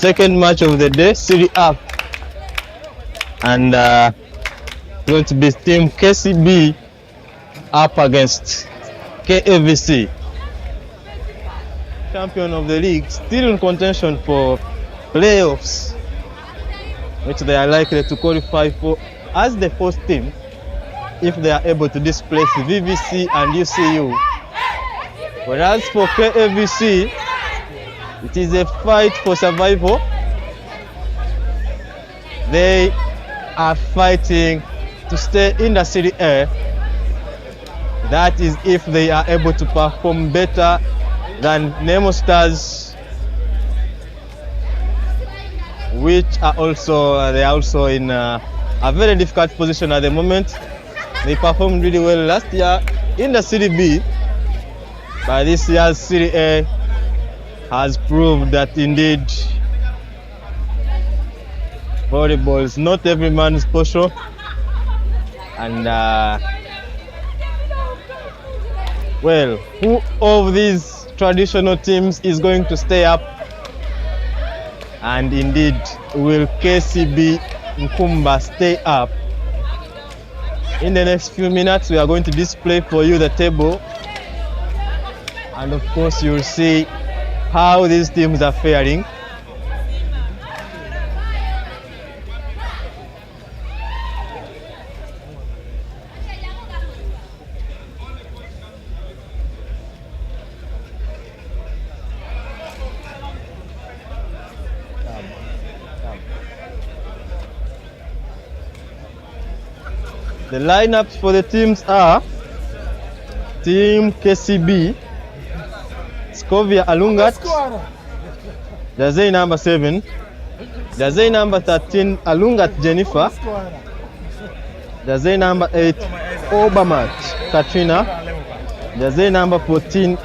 second match of the day, Serie A, and going to be team Kcb up against Kavc, champion of the league, still in contention for playoffs, which they are likely to qualify for as the first team if they are able to displace VVC and UCU. Whereas for Kavc, it is a fight for survival. They are fighting to stay in the Serie A. That is if they are able to perform better than Nemo Stars, which are also in a very difficult position at the moment. They performed really well last year in the Serie B, but this year's Serie A has proved that indeed volleyball is not every man's portion, and well, who of these traditional teams is going to stay up, and indeed will Kcb-Nkumbs stay up? In the next few minutes we are going to display for you the table, and of course you will see how these teams are faring. The lineups for the teams are Team Kcb, Scovia Alungat, jersey number 7, jersey number 13 Alungat Jennifer, jersey number 8 Obamat Katrina, jersey number 14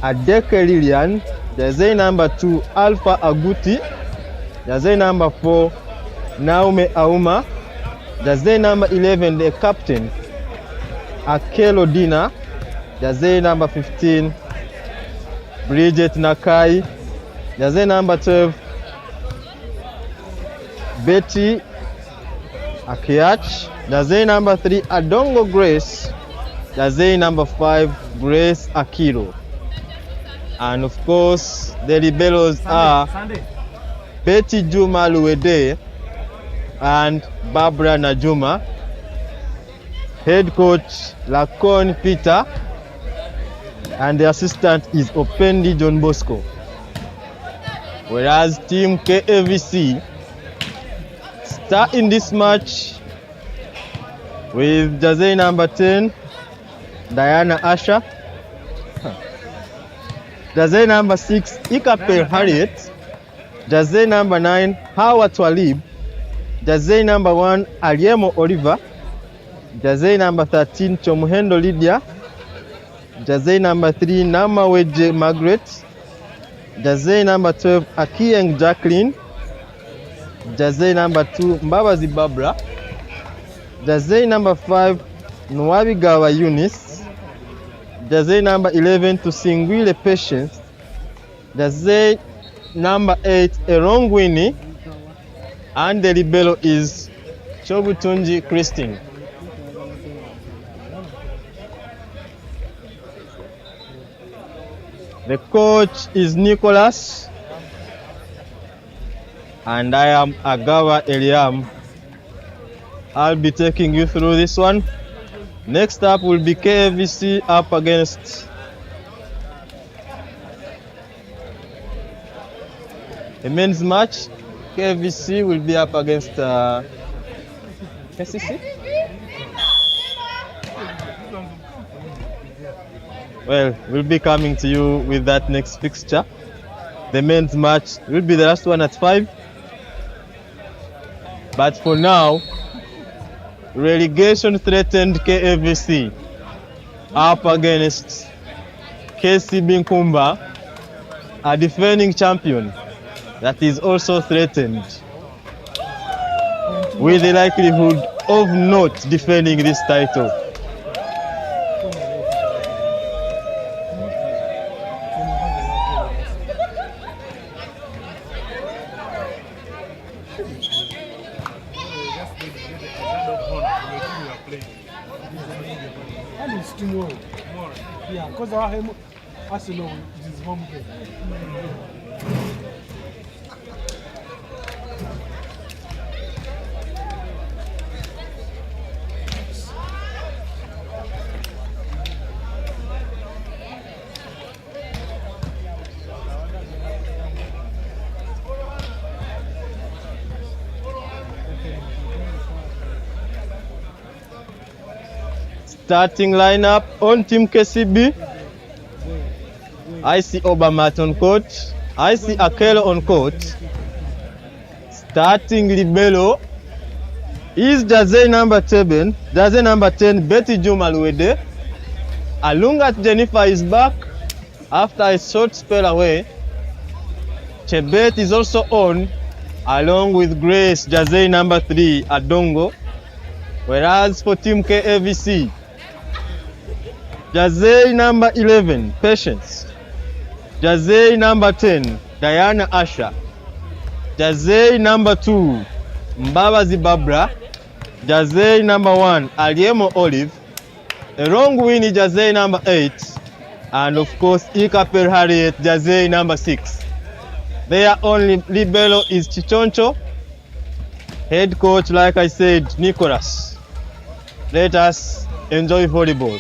Adeke Lilian, jersey number 2 Alpha Aguti, jersey number 4 Naume Auma, jersey number 11 the captain Akelo Dina, jersey number 15 Bridget Nakai, jersey number 12 Betty Akiach, jersey number 3 Adongo Grace, jersey number 5 Grace Akiro. And of course the liberos are Betty Juma Luwede and Barbara Najuma. Head coach Lacon Peter, and the assistant is Opendi John Bosco. Whereas Team Kavc start in this match with jersey number 10 Diana Asha, jersey number 6 Ikapel Harriet, jersey number 9 Howard Twalib, jersey number 1 Aliemo Oliver, jersey number 13 Chomuhendo Lydia, jersey number 3 Namaweje Margaret, jersey number 12 Akieng Jacqueline, jersey number 2 Mbabazi Barbara, jersey number 5 Nwabigawa Eunice, jersey number 11 to Singwile Patience, jersey number 8 Erongwini, and the libero is Chobutunji Christine. The coach is Nicholas, and I am Agawa Eliam. I'll be taking you through this one. Next up will be Kavc up against the men's match. Kavc will be up against KCC. Well, we'll be coming to you with that next fixture. The men's match will be the last one at 5. But for now, relegation threatened Kavc up against Kcb-Nkumbs, a defending champion that is also threatened with the likelihood of not defending this title. tomorrow. Yeah, because our Arsenal is home game. Starting lineup on Team KCB. I see Obamat on court. I see Akelo on court. Starting libero is Jazzy number 7. Jazzy number 10, Betty Jumaluwede. Alungat Jennifer is back after a short spell away. Chebet is also on, along with Grace, Jazzy number 3, Adongo. Whereas for Team Kavc, Jazzy number 11, Patience. Jazzy number 10, Diana Asha. Jazzy number 2, Mbabazi Barbara. Jazzy number 1, Aliemo Olive. Wrong Winnie, Jazzy number 8. And of course, Ikapel Harriet, Jazzy number 6. Their only libero is Chichoncho. Head coach, like I said, Nicholas. Let us enjoy volleyball.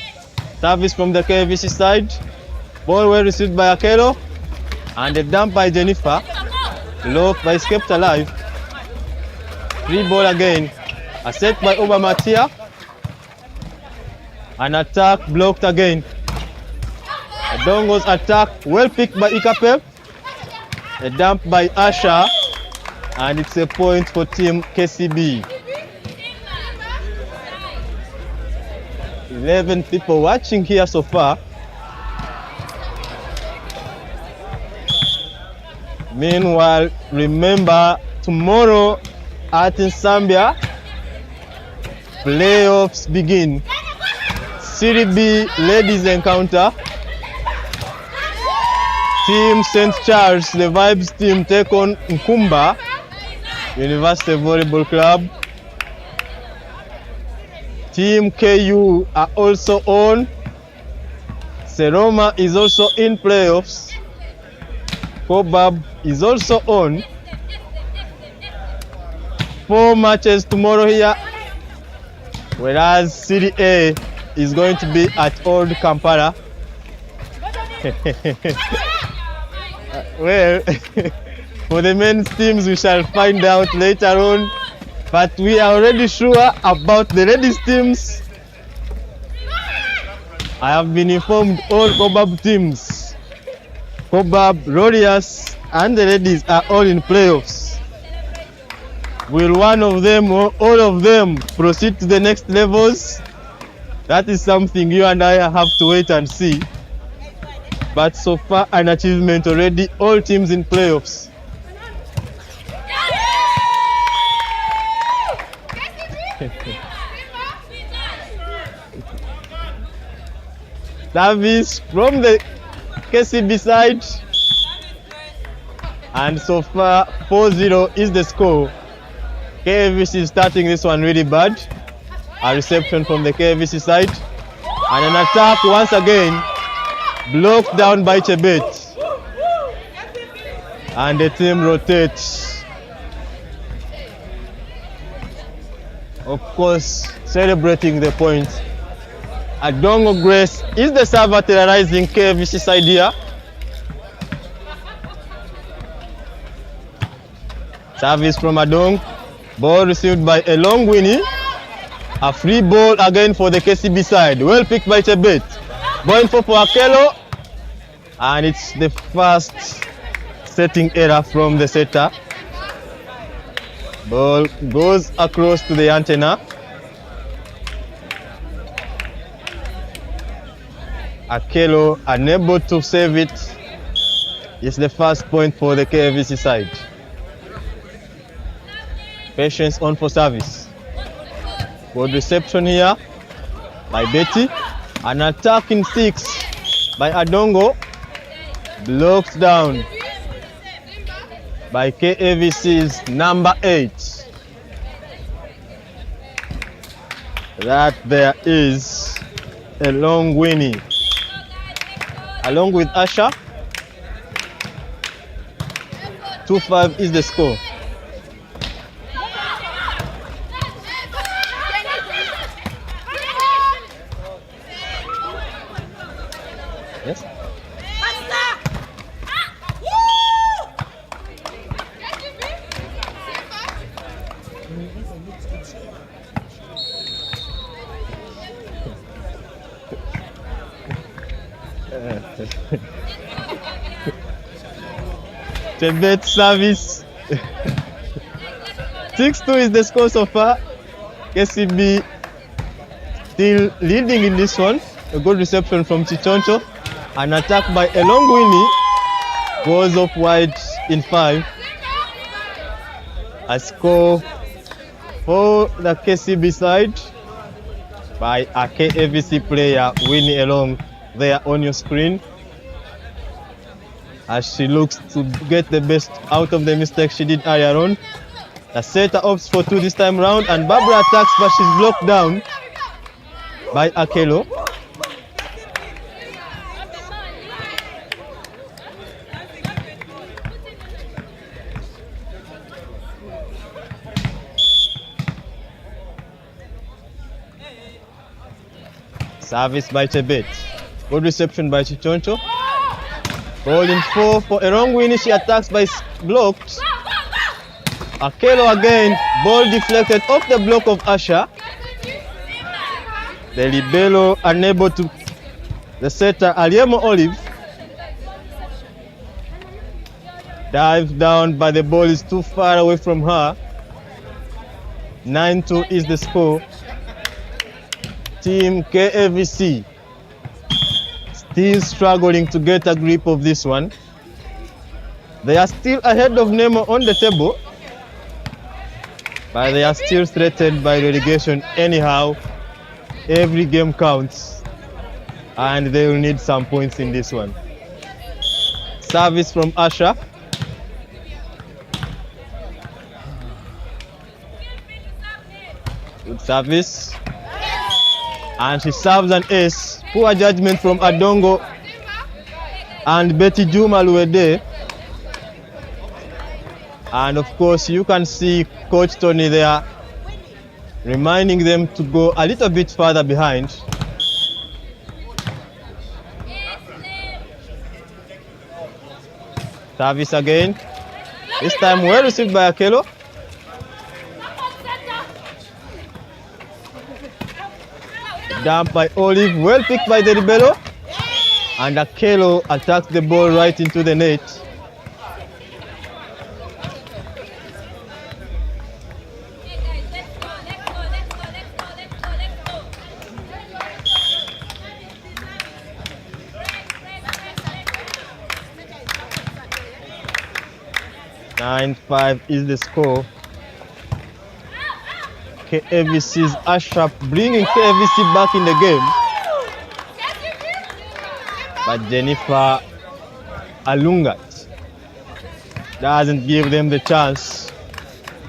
Service from the KVC side. Ball well received by Akelo. And a dump by Jennifer. Low by Escaped Alive. Free ball again. A set by Obamatia. An attack blocked again. Adongo's attack well picked by Ikapel. A dump by Asha. And it's a point for Team KCB. 11 people watching here so far. Meanwhile, remember tomorrow at NSAMBYA, playoffs begin. Serie B ladies encounter. Team St. Charles, the Vibes team, take on Nkumba University Volleyball Club. Team KU are also on. Seroma is also in playoffs. Kobab is also on. 4 matches tomorrow here. Whereas Serie A is going to be at Old Kampala. Well, for the men's teams we shall find out later on. But we are already sure about the ladies teams. I have been informed all Kobab teams, Kobab, Warriors, and the ladies are all in playoffs. Will one of them or all of them proceed to the next levels? That is something you and I have to wait and see. But so far an achievement already, all teams in playoffs. Service from the KCB side, and so far 4-0 is the score. KVC is starting this one really bad. A reception from the KVC side, and an attack once again, blocked down by Chebet, and the team rotates. Of course, celebrating the point. Adongo Grace is the server terrorizing KVC side here. Service from Adong. Ball received by a long Winnie. A free ball again for the KCB side. Well picked by Chebet. Going for Akelo. And it's the first setting error from the setter. Ball goes across to the antenna. Akelo unable to save it. It's the first point for the KVC side. Patience on for service. Good reception here by Betty. An attack in 6 by Adongo. Blocked down by KVC's number 8. That there is a long Winnie. Along with Asha, 2-5 is the score. Yes. Tibet service. 6-2 is the score so far. KCB still leading in this one. A good reception from Chichoncho. An attack by a long Winnie goes off wide in 5. A score for the KCB side by a KAVC player, Winnie Along, there on your screen, as she looks to get the best out of the mistake she did earlier on. The setter opts for 2 this time round, and Barbara attacks, but she's blocked down by Akelo. Service by Tibet. Good reception by Chichoncho. Ball in 4 for a wrong Winnie. She attacks by blocked. Akelo again. Ball deflected off the block of Asha. The libero unable to. The setter Aliemo Olive dives down, but the ball is too far away from her. 9-2 is the score. Team KAVC still struggling to get a grip of this one. They are still ahead of Nemo on the table, but they are still threatened by relegation anyhow. Every game counts, and they will need some points in this one. Service from Asha. Good service. And she serves an ace. Poor judgment from Adongo and Betty Juma Luede. And of course, you can see Coach Tony there reminding them to go a little bit further behind. Service again. This time well received by Akelo. Dumped by Olive, well picked by the libero, and Akelo attacks the ball right into the net. (9-5) is the score. KAVC's Ashraf bringing KAVC back in the game. But Jennifer Alungat doesn't give them the chance.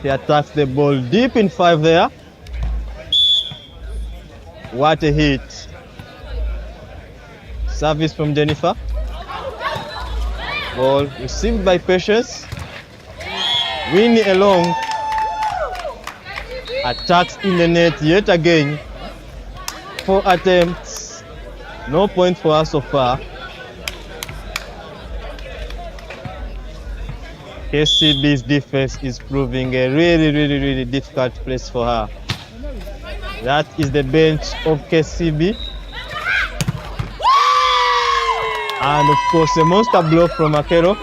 He attacks the ball deep in 5 there. What a hit. Service from Jennifer. Ball received by Patience. Winnie Along attacks in the net yet again. 4 attempts, no point for her so far. KCB's defense is proving a really difficult place for her. That is the bench of KCB. And of course a monster block from Akero.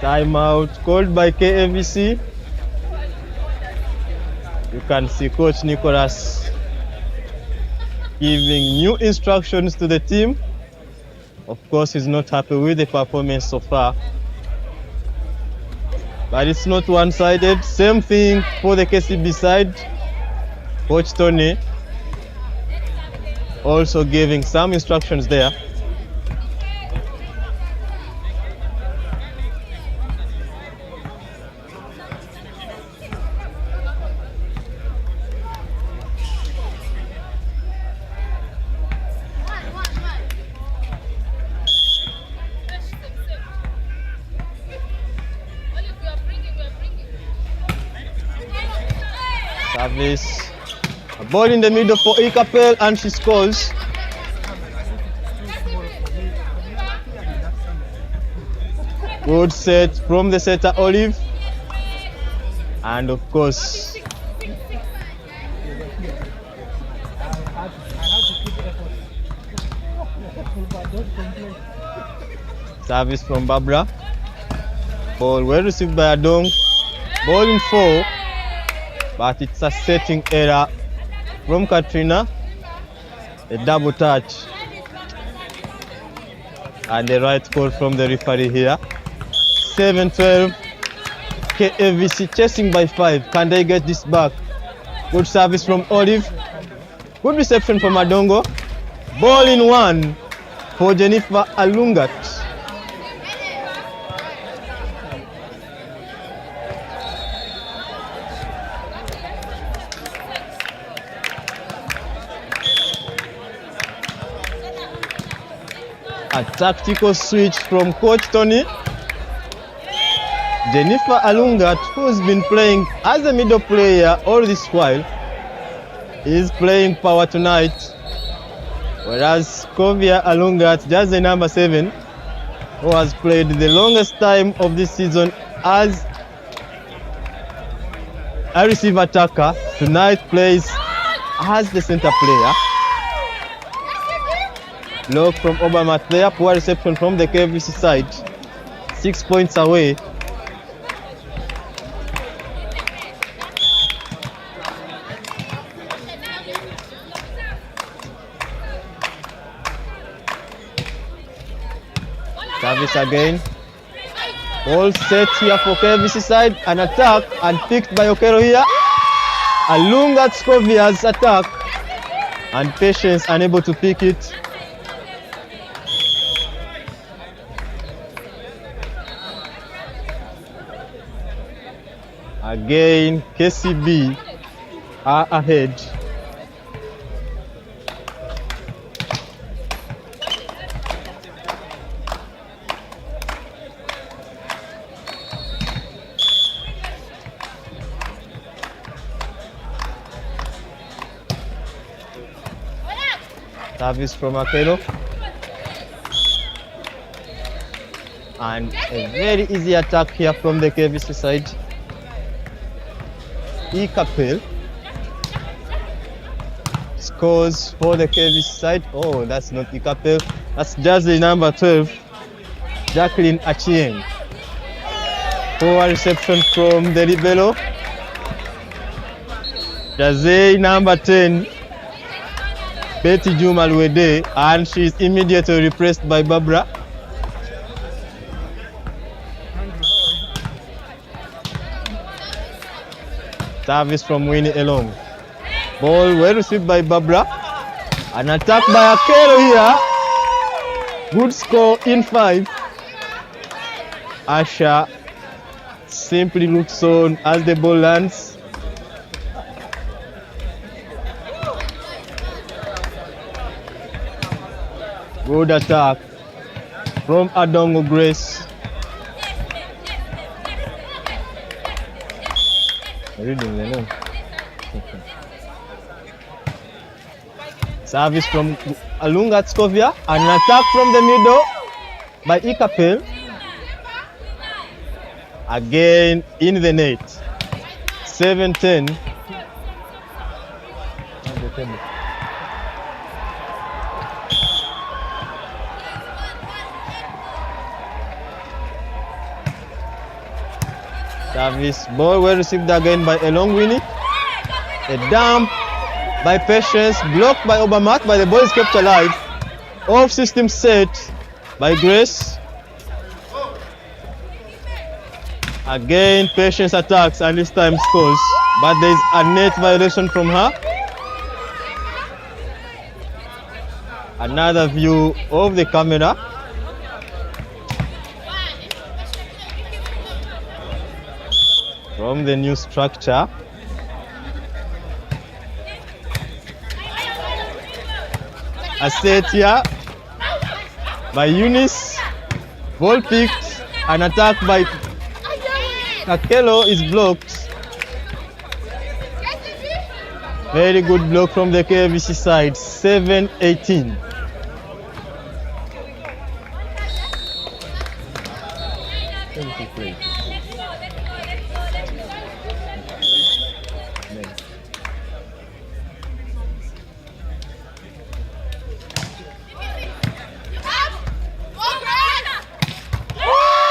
Timeout called by KAVC. You can see Coach Nicholas giving new instructions to the team. Of course, he's not happy with the performance so far. But it's not one-sided. Same thing for the KCB side. Coach Tony also giving some instructions there. Service. A ball in the middle for Ikapel and she scores. Good set from the setter Olive. And of course, service from Barbara. Ball well received by Adong. Ball in 4. But it's a setting error from Katrina. A double touch. And the right call from the referee here. 7-12. Kavc chasing by 5. Can they get this back? Good service from Olive. Good reception from Adongo. Ball in 1 for Jennifer Alungat. A tactical switch from Coach Tony. Jennifer Alungat, who's been playing as a middle player all this while, is playing power tonight. Whereas Kovia Alungat, just the number 7, who has played the longest time of this season as a receiver attacker, tonight plays as the center player. Block from Obama there, poor reception from the KVC side. 6 points away. Service again. Ball set here for KVC side. An attack and picked by Okero here. Alungat Skovia's attack. And Patience unable to pick it. Again, KCB are ahead. Service from Akelo. And a very easy attack here from the KVC side. Ikapel scores for the KVC side. Oh, that's not Ikapel. That's jersey number 12, Jacqueline Achieng. Poor reception from the libero. Jersey number 10, Betty Juma Luede, and she is immediately repressed by Barbara. Service from Winnie Elong. Ball well received by Barbara. An attack by Akelo here. Good score in 5. Asha simply looks on as the ball lands. Good attack from Adongo Grace. Reading the name. Service from Alungat Skovia. An attack from the middle by Ikapel. Again in the net. 7-10. Service ball well received again by Elong Winnie. A dump by Patience, blocked by Obermatt, but the ball is kept alive. Off system set by Grace. Again, Patience attacks and this time scores, but there is a net violation from her. Another view of the camera. From the new structure. A set here by Eunice. Ball picked. An attack by Kakelo is blocked. Very good block from the KVC side. 7-18.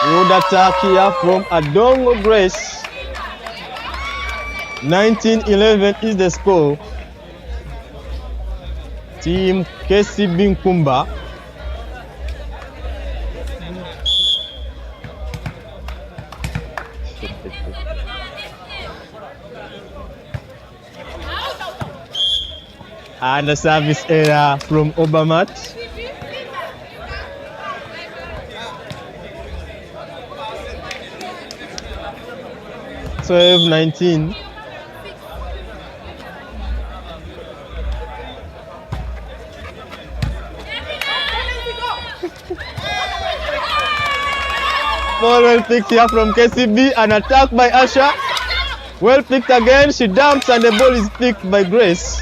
Good attack here from Adongo Grace. 19-11 is the score. Team Kcb-Nkumbs. And a service error from Obermatt. So 19. Ball well picked here from KCB. An attack by Asha. Well picked again. She dumps and the ball is picked by Grace.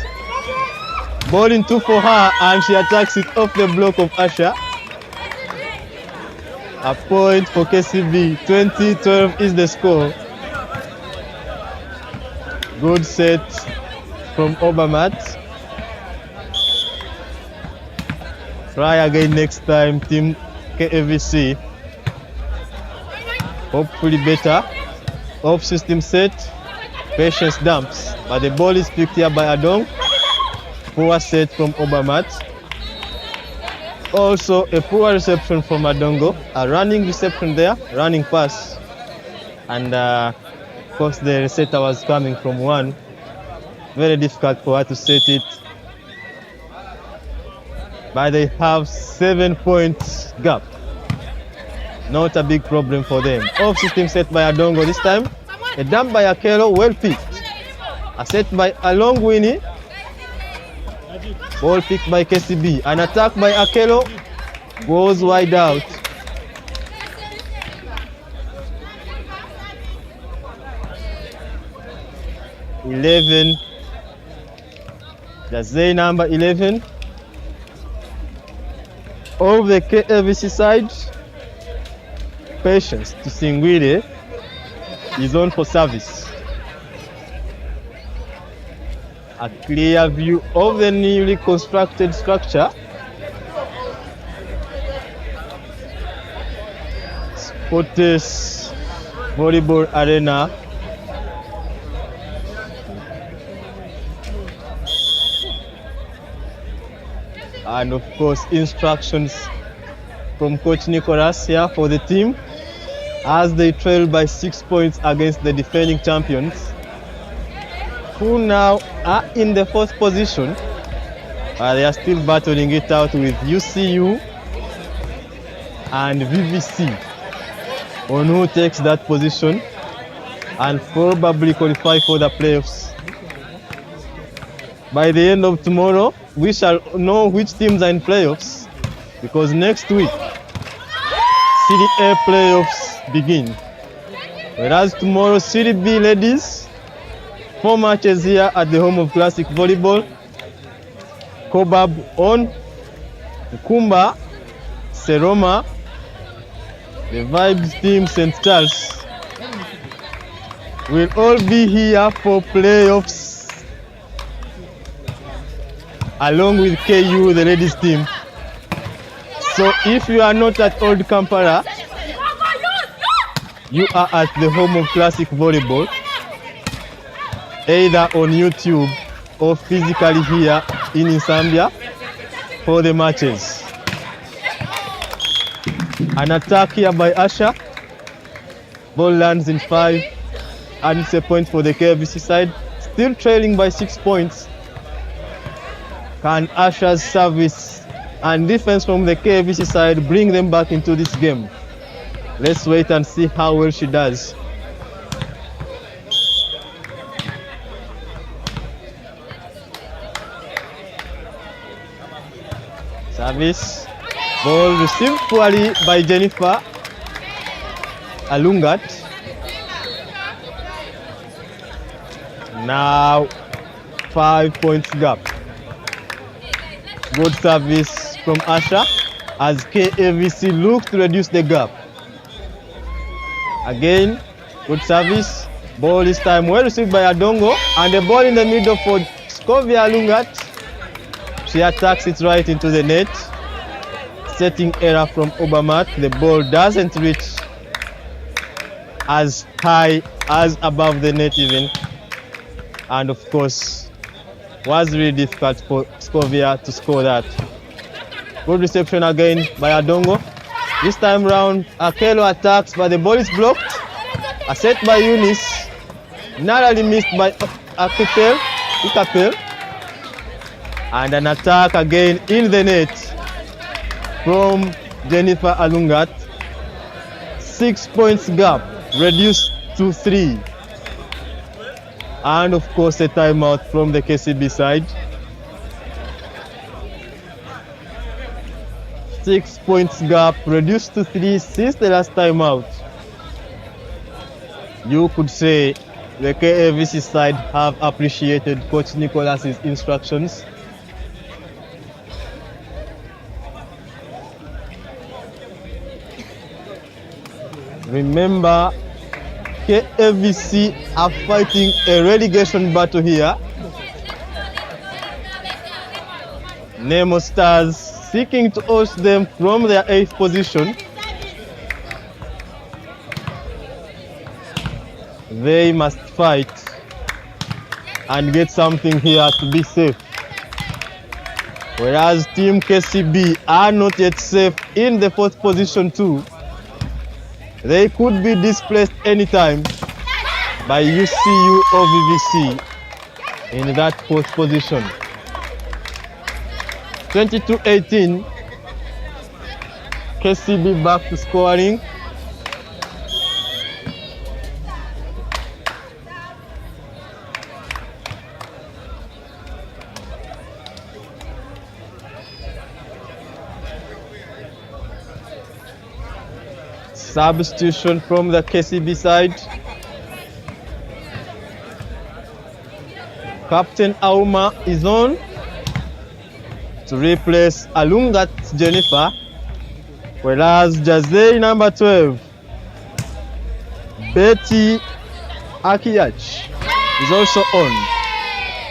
Ball in two for her and she attacks it off the block of Asha. A point for KCB. 20-12 is the score. Good set from Obermatt. Try again next time, Team KVC. Hopefully better. Off system set. Patience dumps. But the ball is picked here by Adong. Poor set from Obermatt. Also a poor reception from Adongo. A running reception there. Running pass. And of course the setter was coming from one. Very difficult for her to set it. But they have 7 points gap. Not a big problem for them. Off system set by Adongo this time. A dump by Akelo, well picked. A set by Along Winnie. Ball picked by KCB. An attack by Akelo. Goes wide out. Jersey number 11 of the KVC side. Patience to Singwire is on for service. A clear view of the newly constructed structure. Sports Volleyball Arena. And of course instructions from Coach Nicholas here for the team as they trail by 6 points against the defending champions, who now are in the fourth position. They are still battling it out with UCU and VVC on who takes that position and probably qualify for the playoffs. By the end of tomorrow, we shall know which teams are in playoffs, because next week, Serie A playoffs begin. Whereas tomorrow, Serie B ladies, 4 matches here at the home of Classic Volleyball. Kobab on, Nkumba, Seroma, the Vibes team St. Charles will all be here for playoffs, along with KU, the ladies team. So if you are not at Old Kampala, you are at the home of Classic Volleyball, either on YouTube or physically here in NSAMBYA for the matches. An attack here by Asha. Ball lands in 5, and it's a point for the KVC side. Still trailing by 6 points. Can Asha's service and defense from the KVC side bring them back into this game? Let's wait and see how well she does. Service. Ball received poorly by Jennifer Alungat. Now 5 points gap. Good service from Asha as KVC looks to reduce the gap. Again, good service. Ball this time well received by Adongo, and the ball in the middle for Scovia Alungat. She attacks it right into the net. Setting error from Obamat. The ball doesn't reach as high as above the net even. And of course, was really difficult for Scovia to score that. Good reception again by Adongo. This time round, Akelo attacks, but the ball is blocked. A set by Eunice. Narrowly missed by Ikapel. And an attack again in the net from Jennifer Alungat. 6 points gap reduced to 3. And of course a timeout from the KCB side. 6 points gap reduced to 3 since the last timeout. You could say the KVC side have appreciated Coach Nicholas's instructions. Remember, KVC are fighting a relegation battle here. Nemo Stars seeking to oust them from their 8th position. They must fight and get something here to be safe. Whereas Team KCB are not yet safe in the 4th position too. They could be displaced anytime by UCU or VVC in that 4th position. 22-18, KCB back to scoring. Substitution from the KCB side. Captain Auma is on to replace Alungat Jennifer, whereas Jazei number 12, Betty Akiyach, is also on.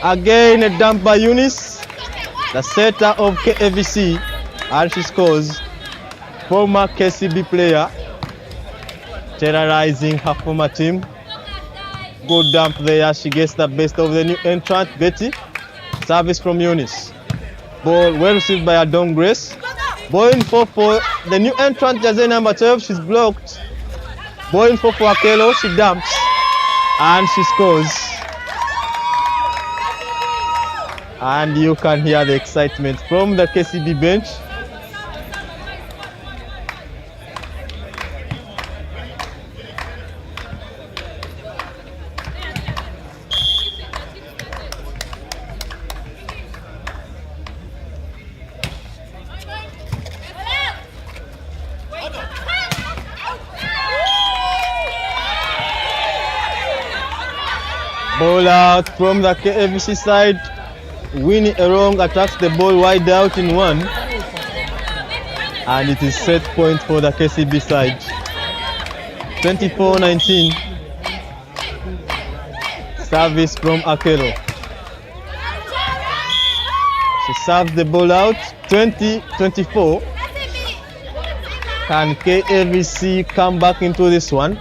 Again a dump by Eunice, the setter of KVC, and she scores. Former KCB player terrorizing her former team. Good dump there, she gets the best of the new entrant, Betty. Service from Eunice. Ball well received by Adon Grace. Ball in for the new entrant, Jazzy number 12, she's blocked. Ball in for Akelo, she dumps. And she scores. And you can hear the excitement from the KCB bench. Ball out from the KVC side. Winnie Erong attacks the ball wide out in 1. And it is set point for the KCB side. 24-19. Service from Akelo. She serves the ball out. 20-24. Can KVC come back into this one?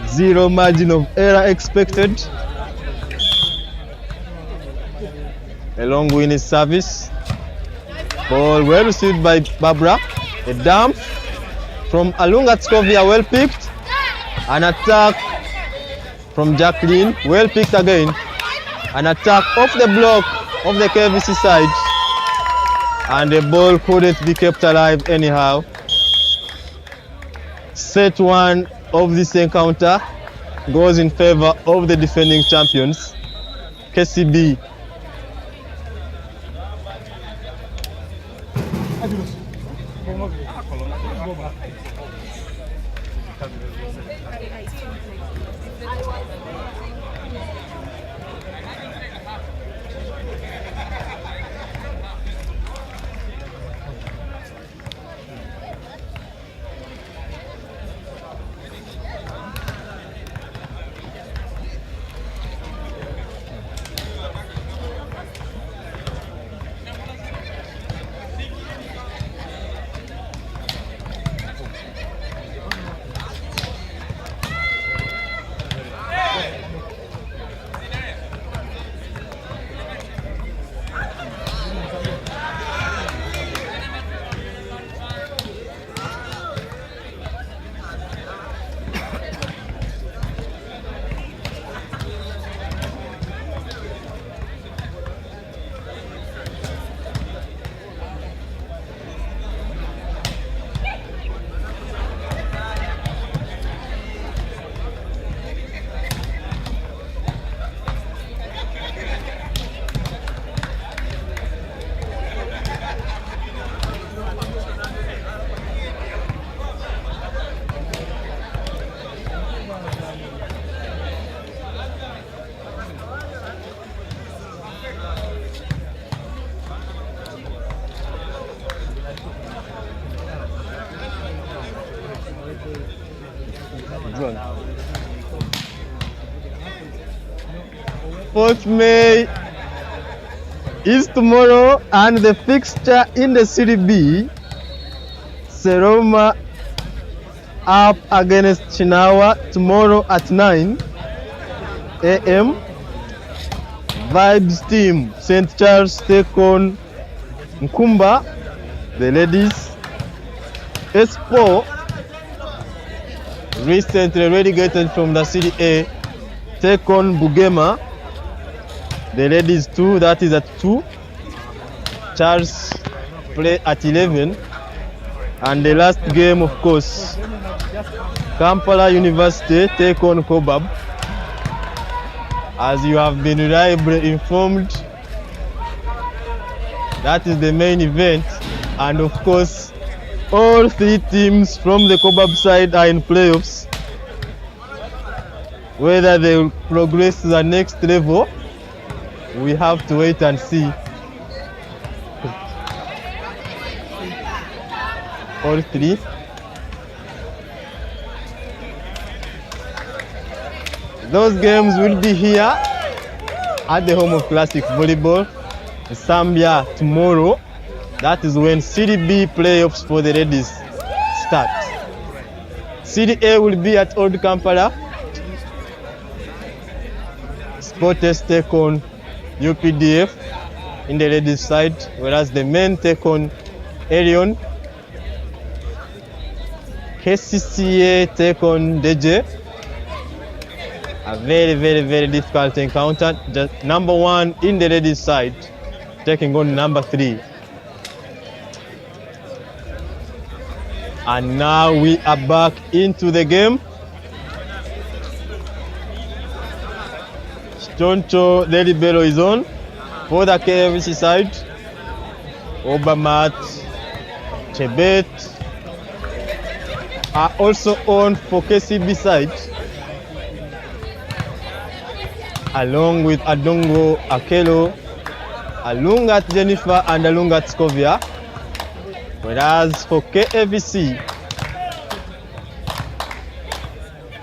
0 margin of error expected. A long win is service. Ball well received by Barbara. A dump from Alungatskovia, well picked. An attack from Jacqueline, well picked again. An attack off the block of the KVC side. And the ball couldn't be kept alive anyhow. Set one of this encounter goes in favor of the defending champions, KCB. Fourth May is tomorrow, and the fixture in the Serie B, Seroma up against Chinawa tomorrow at 9 a.m. Vibes team St. Charles take on Nkumba, the ladies. S4 recently relegated from the Serie A take on Bugema, the ladies too, that is at 2. Charles play at 11. And the last game, of course, Kampala University take on Kobab. As you have been reliably informed, that is the main event. And of course, all 3 teams from the Kobab side are in playoffs. Whether they will progress to the next level, we have to wait and see. All 3. Those games will be here at the home of Classic Volleyball, Zambia tomorrow. That is when Serie B playoffs for the ladies start. Serie A will be at Old Kampala. Sports take on UPDF in the ladies side, whereas the men take on Elion. KCCA take on DJ. A very, very, very difficult encounter. Just number 1 in the ladies side taking on number 3. And now we are back into the game. Choncho the libero is on for the KVC side. Obamat, Chebet are also on for KCB side, along with Adongo, Akelo, Alungat Jennifer and Alungat Scovia. Whereas for KVC,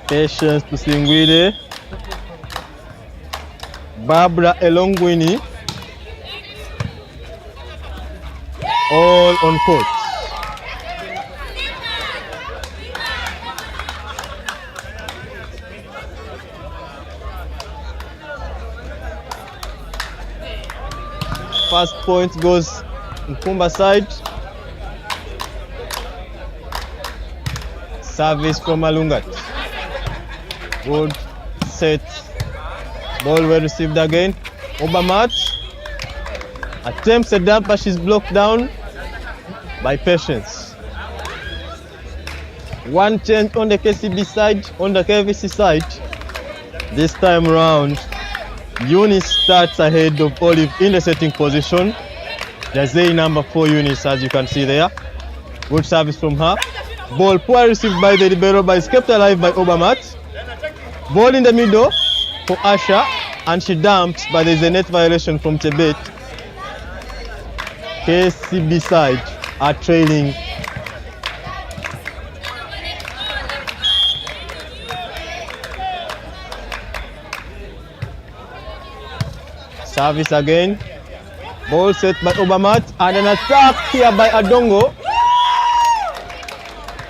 Patience Tusingwide, Barbara Elongwini, all on court. First point goes Nkumbs side. Service from Alungat. Good set. Ball well received again. Obamat attempts a dump, but she's blocked down by Patience. One change on the KCB side, on the Kavc side. This time round, Eunice starts ahead of Olive in the setting position. Jazay number 4 Eunice, as you can see there. Good service from her. Ball poor received by the libero, but is kept alive by Obamat. Ball in the middle for Asha, and she dumps, but there's a net violation from Tibet. KCB side are trailing. Service again. Ball set by Obamat, and an attack here by Adongo.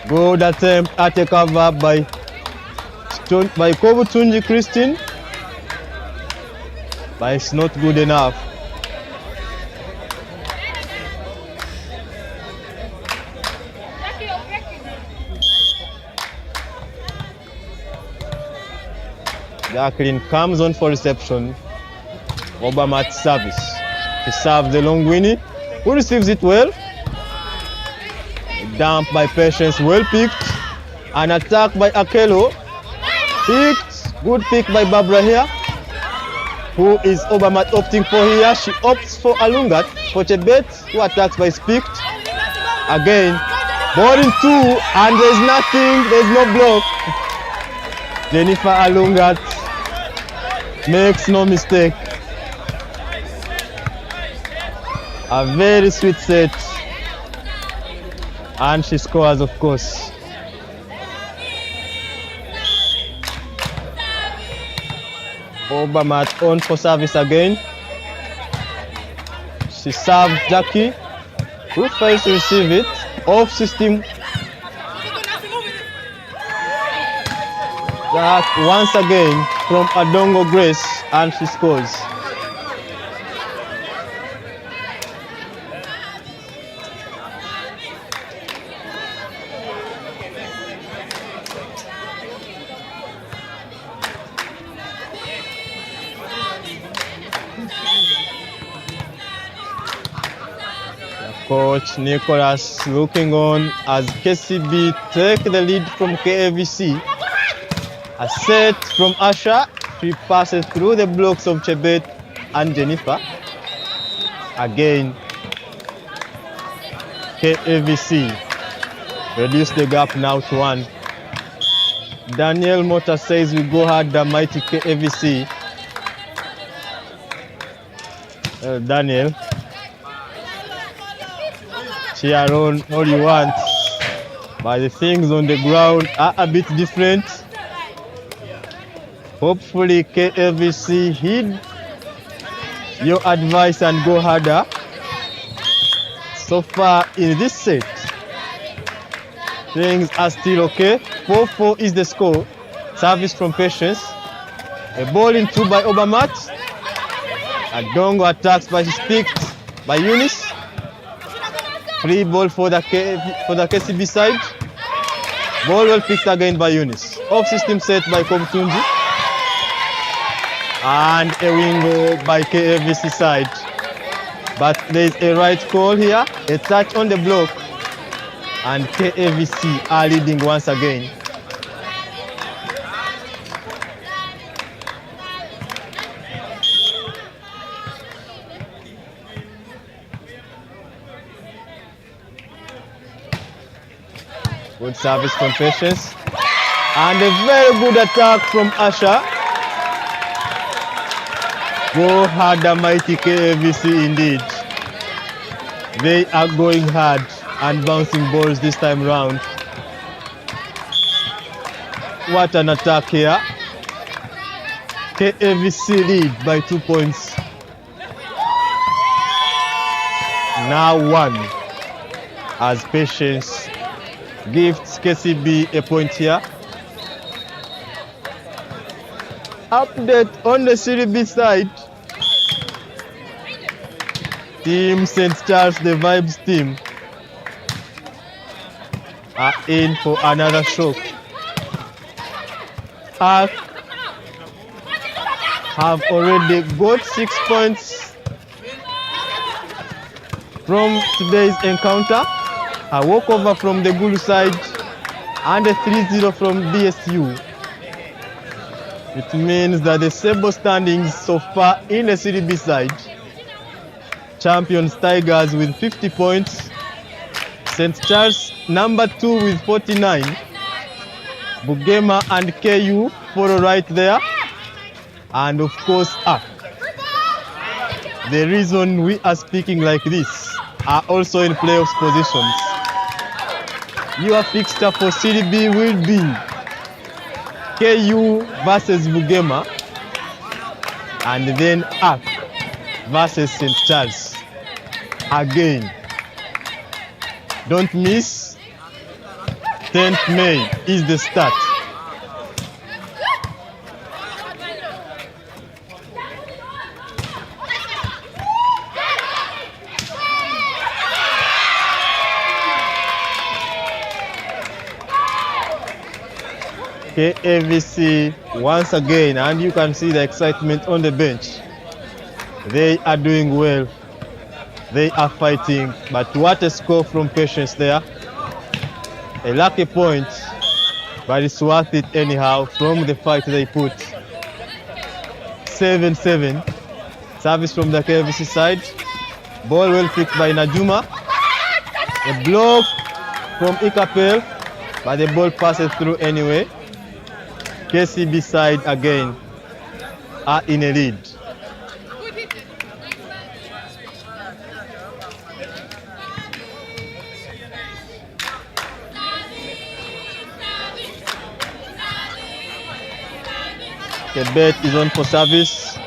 Good attempt at a cover by Kobutunji Christine, but it's not good enough. Jacqueline comes on for reception. Obamat service. She serves the long Winnie, who receives it well. Dump by Patience, well picked. An attack by Akelo. Picked. Good pick by Barbara here. Who is Obamat opting for here? She opts for Alungat for Chebet, who attacks by picked. Again. Ball in 2, and there's nothing, there's no block. Jennifer Alungat makes no mistake. A very sweet set, and she scores, of course. Obamat on for service again. She serves Jackie, who fails to receive it. Off system. Jack once again from Adongo Grace, and she scores. Coach Nicholas looking on as KCB take the lead from Kavc. A set from Asha. She passes through the blocks of Chebet and Jennifer. Again, Kavc reduce the gap now to 1. Daniel Mota says we go hard, the mighty Kavc. Daniel, cheer on all you want, but the things on the ground are a bit different. Hopefully Kavc heed your advice and go harder. So far in this set, things are still okay. 4-4 is the score. Service from Patience. A ball in 2 by Obamat. Adongo attacks, but she's picked by Eunice. Free ball for the KCB side. Ball well picked again by Eunice. Off system set by Kobutunji. And a wingo by Kavc side. But there is a right call here. A touch on the block. And Kavc are leading once again. Good service from Patience. And a very good attack from Asha. Go harder, mighty Kavc indeed. They are going hard and bouncing balls this time round. What an attack here. Kavc lead by 2 points. Now 1 as Patience gives KCB a point here. Update on the Serie B side. Team St. Charles, the Vibes team, are in for another shock. Arc have already got 6 points from today's encounter. A walkover from the Gulu side and a 3-0 from BSU. It means that the Sable standings so far in the Serie B side. Champions Tigers with 50 points. St. Charles number 2 with 49. Bugema and KU follow right there. And of course, the reason we are speaking like this are also in playoffs positions. Your fixture for Serie B will be KU versus Bugema and then ARC versus St. Charles. Again, don't miss, 10th May is the start. Kavc once again, and you can see the excitement on the bench. They are doing well. They are fighting, but what a score from Patience there. A lucky point, but it's worth it anyhow from the fight they put. 7-7. Service from the Kavc side. Ball well picked by Najuma. A block from Ikapel, but the ball passes through anyway. Kcb side again are in a lead. The bet is on for service.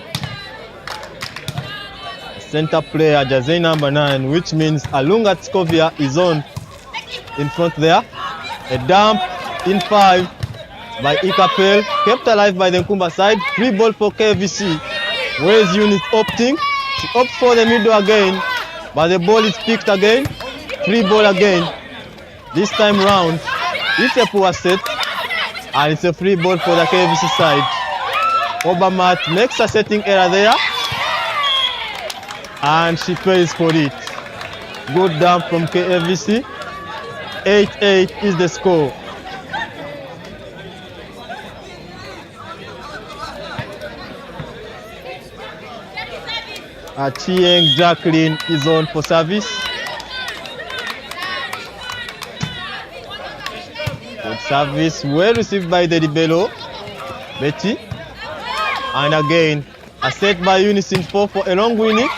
Center player jersey number 9, which means Alunga Tskovia is on in front there. A dump in 5 by Ikapel, kept alive by the Nkumbs side. Free ball for Kavc. Where's Unit opting? She opts for the middle again, but the ball is picked again. Free ball again. This time round, it's a poor set, and it's a free ball for the Kavc side. Obermatt makes a setting error there, and she pays for it. Good dump from Kavc. 8-8 is the score. Chieng Jacqueline is on for service. Good service, well received by the Libero, Betty. And again, a set by Unison 4 for a long winning.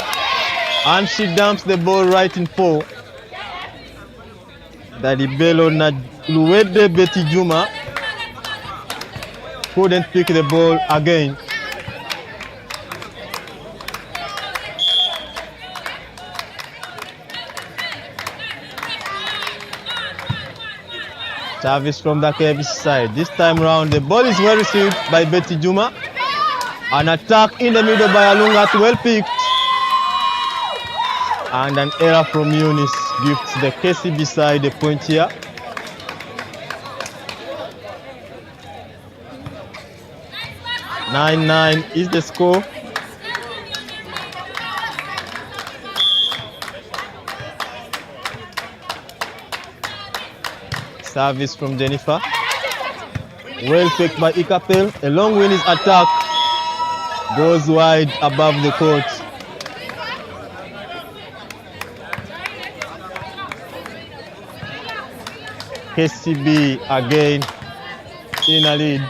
And she dumps the ball right in 4. The Libero Luwede Betty Juma couldn't pick the ball again. Service from the Kcb side. This time round, the ball is well received by Betty Juma. An attack in the middle by Alungat, well picked. And an error from Eunice gives the Kcb side a point here. Nine is the score. Service from Jennifer. Well picked by Ikapel. A long win is attack. Goes wide above the court. Kcb again in a lead.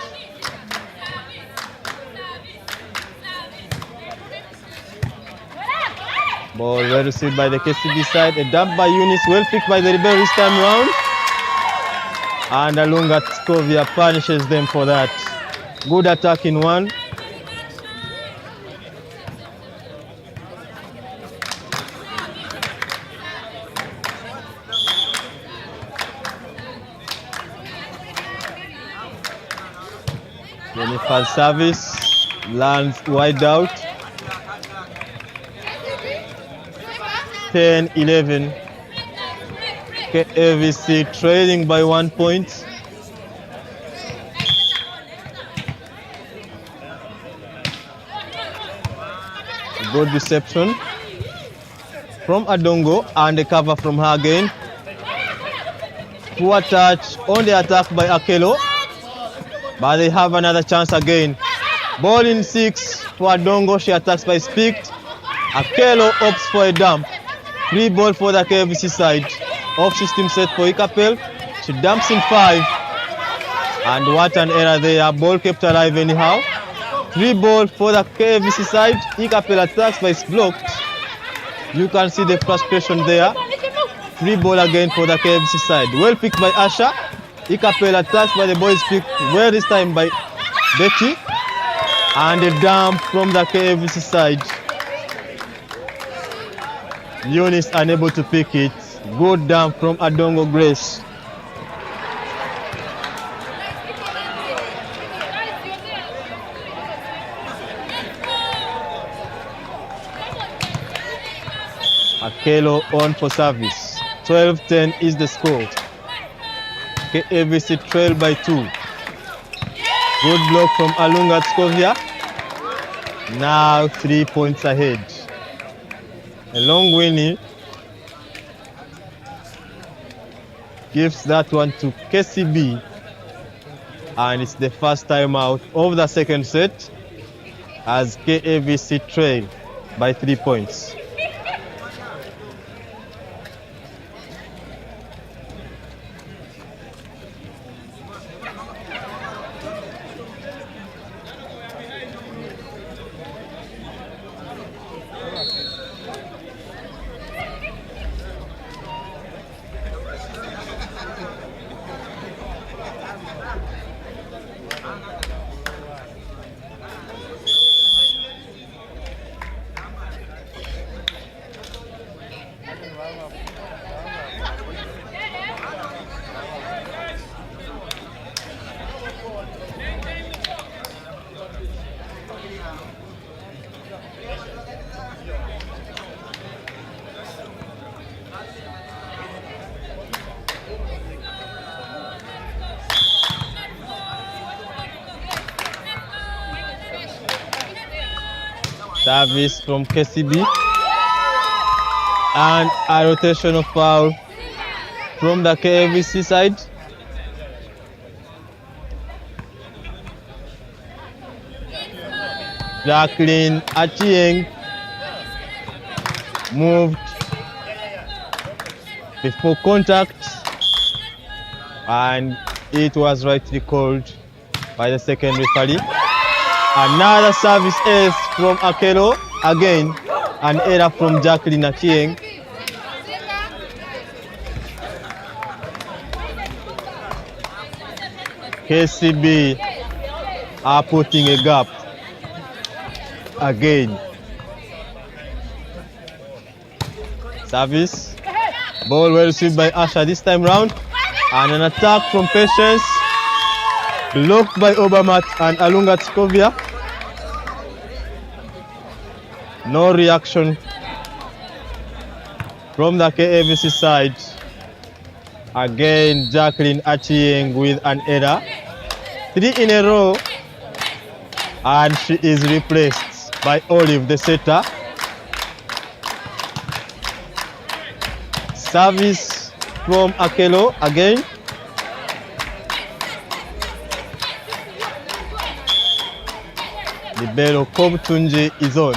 Ball well received by the Kcb side. A dump by Eunice, well picked by the Rebel this time round. And Alunga Tskovia punishes them for that. Good attack in 1. Jennifer's service lands wide out. 10-11. Kavc trailing by 1 point. Good reception from Adongo and a cover from her again. Poor touch on the attack by Akelo, but they have another chance again. Ball in 6 for Adongo. She attacks by picked. Akelo opts for a dump. Free ball for the Kavc side. Off system set for Ikapel. She dumps in 5. And what an error there. Ball kept alive anyhow. Free ball for the Kavc side. Ikapel attacks by blocked. You can see the frustration there. Free ball again for the Kcb side. Well picked by Asha. Ikapel attacks by the boys picked well this time by Betty. And a dump from the Kcb side. Eunice unable to pick it. Good dump from Adongo Grace. Akelo on for service. 12-10 is the score. Kcb trail by 2. Good block from Alunga Tskovia. Now 3 points ahead. A long Winnie gives that one to Kcb, and it's the first time out of the second set as Kcb trail by 3 points. Service from Kcb and a rotational foul from the Kcb side. Jacqueline Achieng moved before contact, and it was rightly called by the second referee. Another service ace from Akelo. Again, an error from Jacqueline Achieng. Kcb are putting a gap again. Service. Ball well received by Asha this time round. And an attack from Patience. Blocked by Obamat and Alunga Tskovia. No reaction from the Kcb side. Again, Jacqueline Achieng with an error. 3 in a row. And she is replaced by Olive, the setter. Service from Akelo again. Libero Kobtunji is on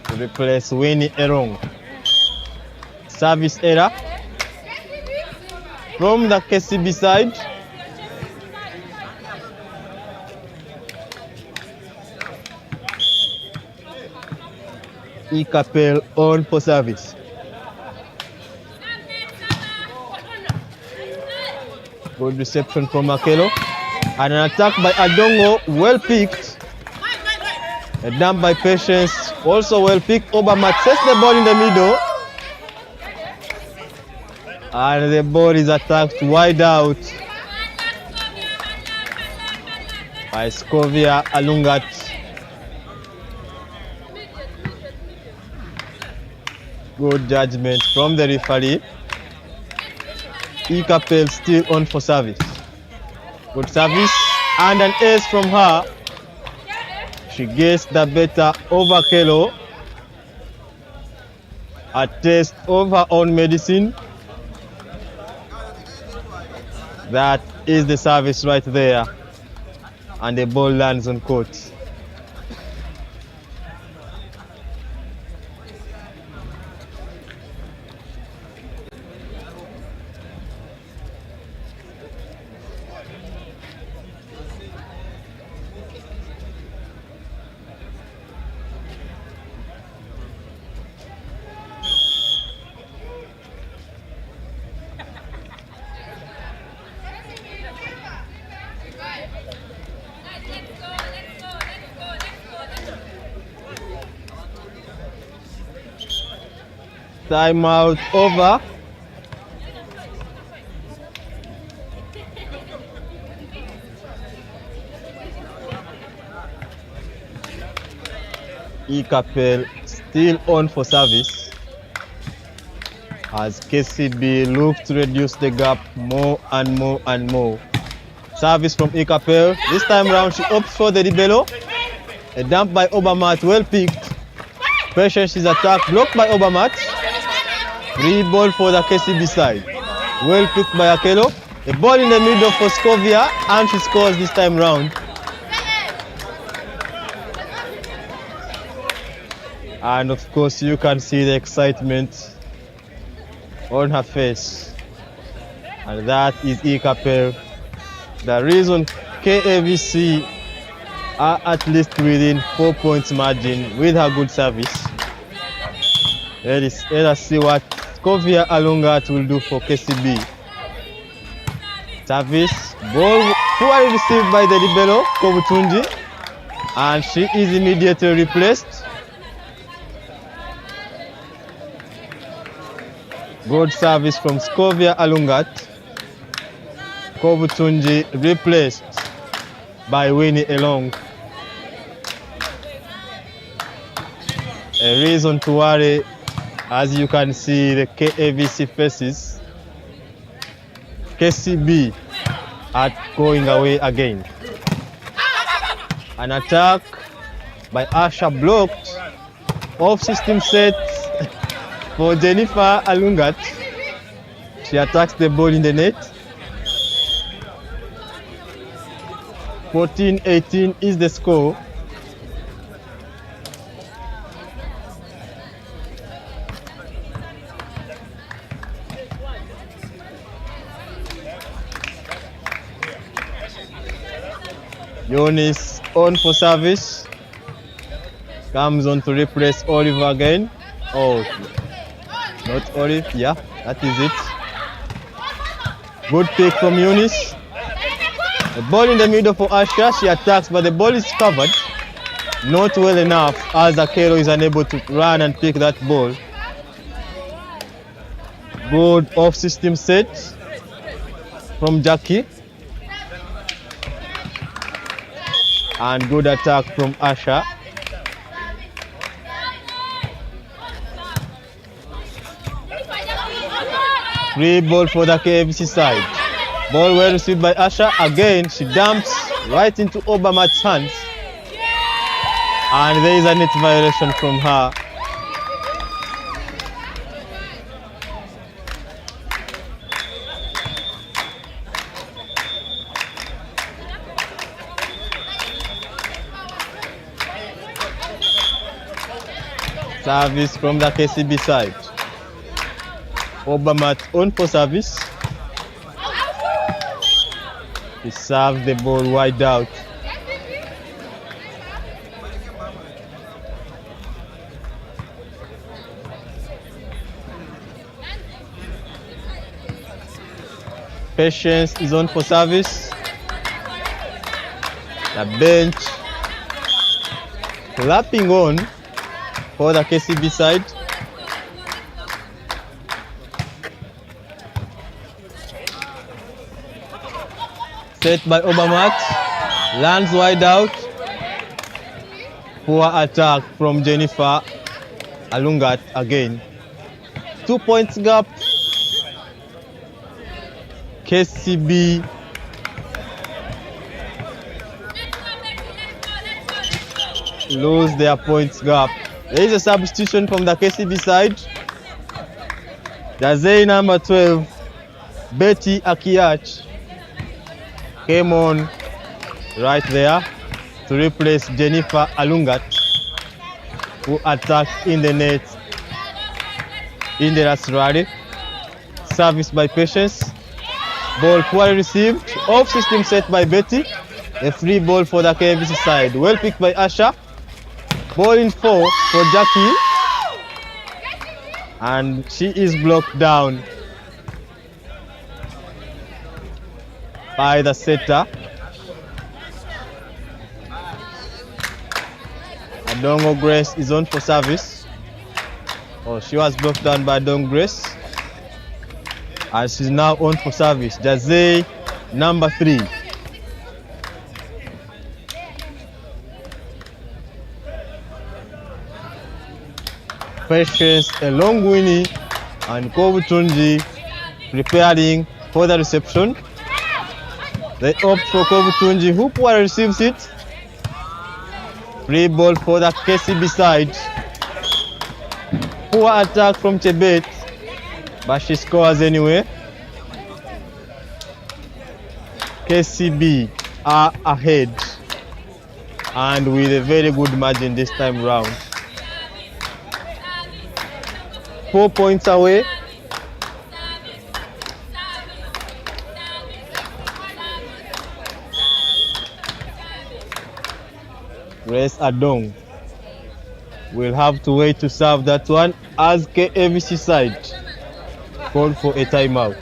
to replace Winnie Erong. Service error from the Kcb side. Ikapel on for service. Good reception from Akelo. And an attack by Adongo, well picked. A dump by Patience, also well picked. Obamat sets the ball in the middle. And the ball is attacked wide out by Tskovia Alungat. Good judgment from the referee. Kcb still on for service. Good service and an ace from her. She gets the better over Kelo. A taste of her own medicine. That is the service right there. And the ball lands on court. Timeout over. Kcb still on for service as Kcb looks to reduce the gap more and more and more. Service from Kcb. This time round she opts for the libero. A dump by Obermatt, well picked. Patience is attacked, blocked by Obermatt. Free ball for the Kcb side. Well picked by Akelo. The ball in the middle for Scovia and she scores this time round. And of course you can see the excitement on her face. And that is Kcb. The reason Kavc are at least within 4 points margin with her good service. Let us see what Scovia Alungat will do for Kcb. Service, ball poorly received by the libero, Kobutunji, and she is immediately replaced. Good service from Scovia Alungat. Kobutunji replaced by Winnie Elong. A reason to worry, as you can see the Kavc faces. Kcb are going away again. An attack by Asha blocked. Off system set for Jennifer Alungat. She attacks the ball in the net. 14-18 is the score. Yonis on for service. Comes on to replace Olive again. Oh, not Olive. Yeah, that is it. Good pick from Yonis. The ball in the middle for Asha. She attacks, but the ball is covered. Not well enough as Akelo is unable to run and pick that ball. Good off-system set from Jackie. And good attack from Asha. Free ball for the Kavc side. Ball well received by Asha. Again, she dumps right into Obermatt's hands. And there is a net violation from her. Service from the Kcb side. Obermatt on for service. He serves the ball wide out. Patience is on for service. The bench lapping on for the Kcb side. Set by Obermatt, lands wide out. Poor attack from Jennifer Alungat again. 2 points gap. KCB lose their points gap. There is a substitution from the KCB side. Jazei number 12, Betty Akiach, came on right there to replace Jennifer Alungat, who attacked in the net in the last rally. Service by Patience. Ball poorly received. Off system set by Betty. A free ball for the KVC side. Well picked by Asha. Ball in 4 for Jackie. And she is blocked down by the setter. Adongo Grace is on for service. Oh, she was blocked down by Adongo Grace. And she's now on for service. Jazei number 3. Patience, a long Winnie, and Kobutunji preparing for the reception. They opt for Kobutunji, who poorly receives it. Free ball for the KCB side. Poor attack from Chebet, but she scores anyway. KCB are ahead and with a very good margin this time round. 4 points away. Grace Adong will have to wait to serve that one as KVC side called for a timeout.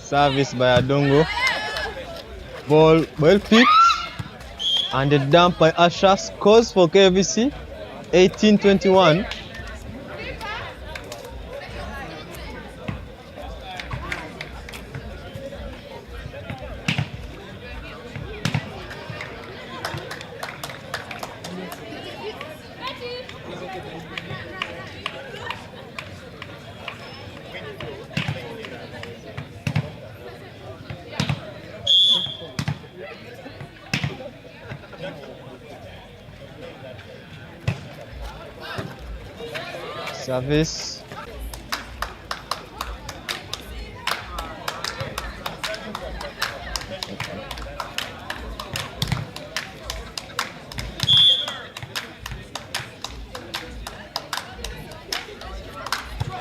Service by Adongo. Ball well picked and a dump by Asha. Scores for KVC 18-21. Service.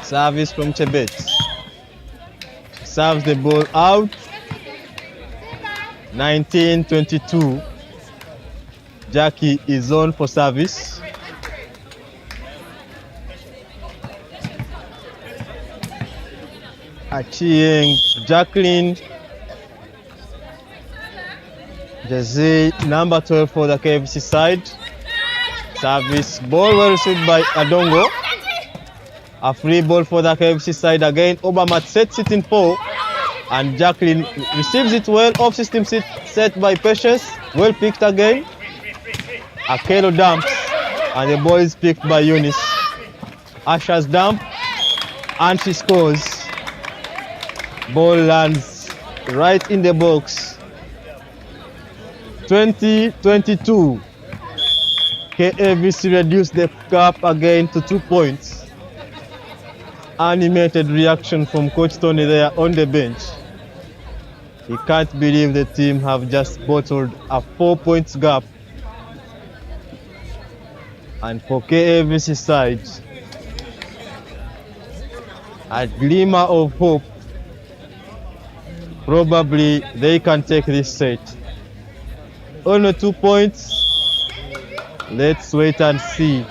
Service from Chebet. Serves the ball out. 19-22. Jackie is on for service. Achieng Jacqueline. Jazei number 12 for the KFC side. Service ball well received by Adongo. A free ball for the KFC side again. Obamat sets it in 4 and Jacqueline receives it well. Off system set by Patience. Well picked again. Akelo dumps and the ball is picked by Eunice. Asha's dump and she scores. Ball lands right in the box. 20-22. Kavc reduced the gap again to 2 points. Animated reaction from Coach Tony there on the bench. He can't believe the team have just bottled a 4 points gap. And for Kavc side, a glimmer of hope. Probably they can take this set. Only 2 points. Let's wait and see.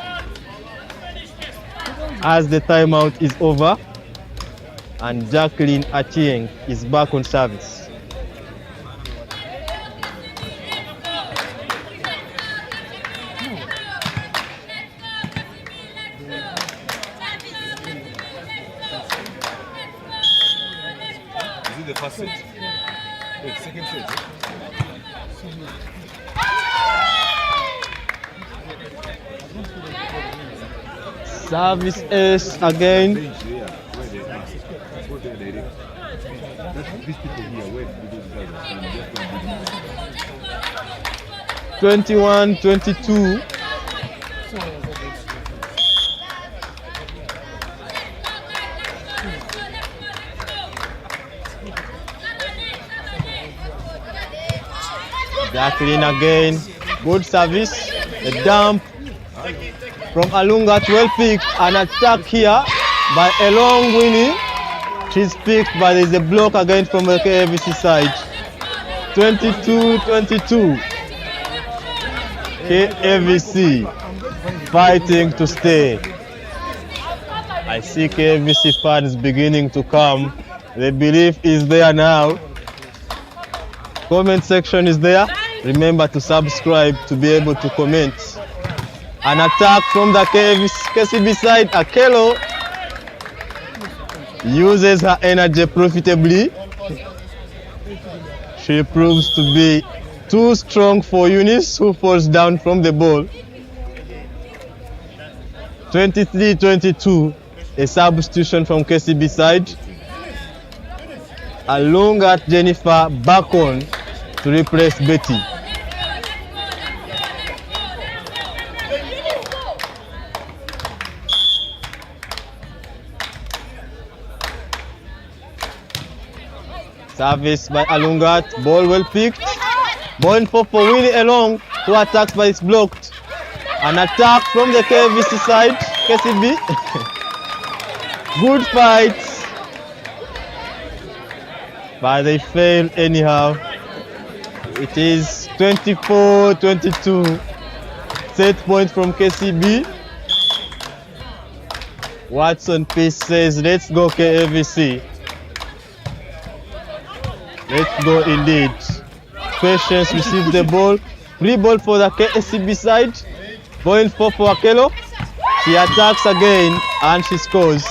As the timeout is over and Jacqueline Achieng is back on service. Is it the first set? The second set? Service ace again. Bench there, where they are. Go there direct. These people here, where do those guys are standing? Just 21-22. Jacqueline again. Good service. A dump from Alungat, well picked. An attack here by a long Winnie. She's picked, but there's a block again from the Kavc side. 22-22. Kavc fighting to stay. I see Kavc fans beginning to come. The belief is there now. Comment section is there. Remember to subscribe to be able to comment. An attack from the Kcb side. Akelo uses her energy profitably. She proves to be too strong for Eunice, who falls down from the ball. 23-22, a substitution from Kcb side. Along at Jennifer back on to replace Betty. Service by Alungat, ball well picked. Ball for Winnie Along, who attacks but it's blocked. An attack from the Kcb side, Kcb. Good fight. But they fail anyhow. It is 24-22. Set point from Kcb. Watson Peace says, let's go Kavc. Let's go indeed. Patience receives the ball. Free ball for the Kcb side. Going for Akelo. She attacks again and she scores.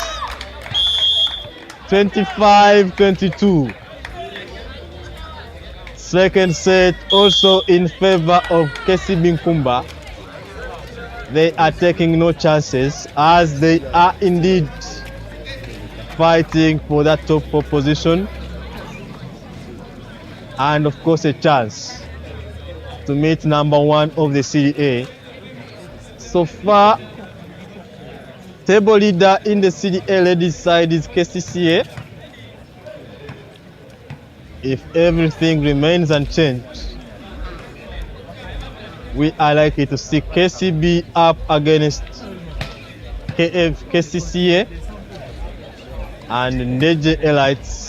25-22. Second set also in favor of Kcb-Nkumbs. They are taking no chances as they are indeed fighting for that top 4 position. And of course a chance to meet number 1 of the Serie A. So far, table leader in the Serie A ladies side is KCCA. If everything remains unchanged, we are likely to see Kcb up against KCCA and Ndeje Elites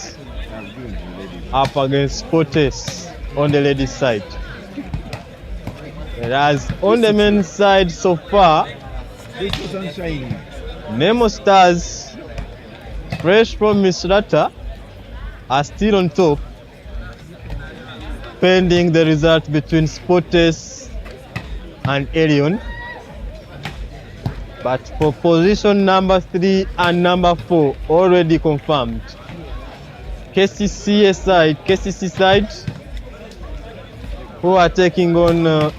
up against Fortes on the ladies side. Whereas on the men's side so far, Nemo Stars, fresh from Misrata, are still on top, pending the result between Fortes and Elion. But for position number 3 and number 4 already confirmed. KCC side, who are taking on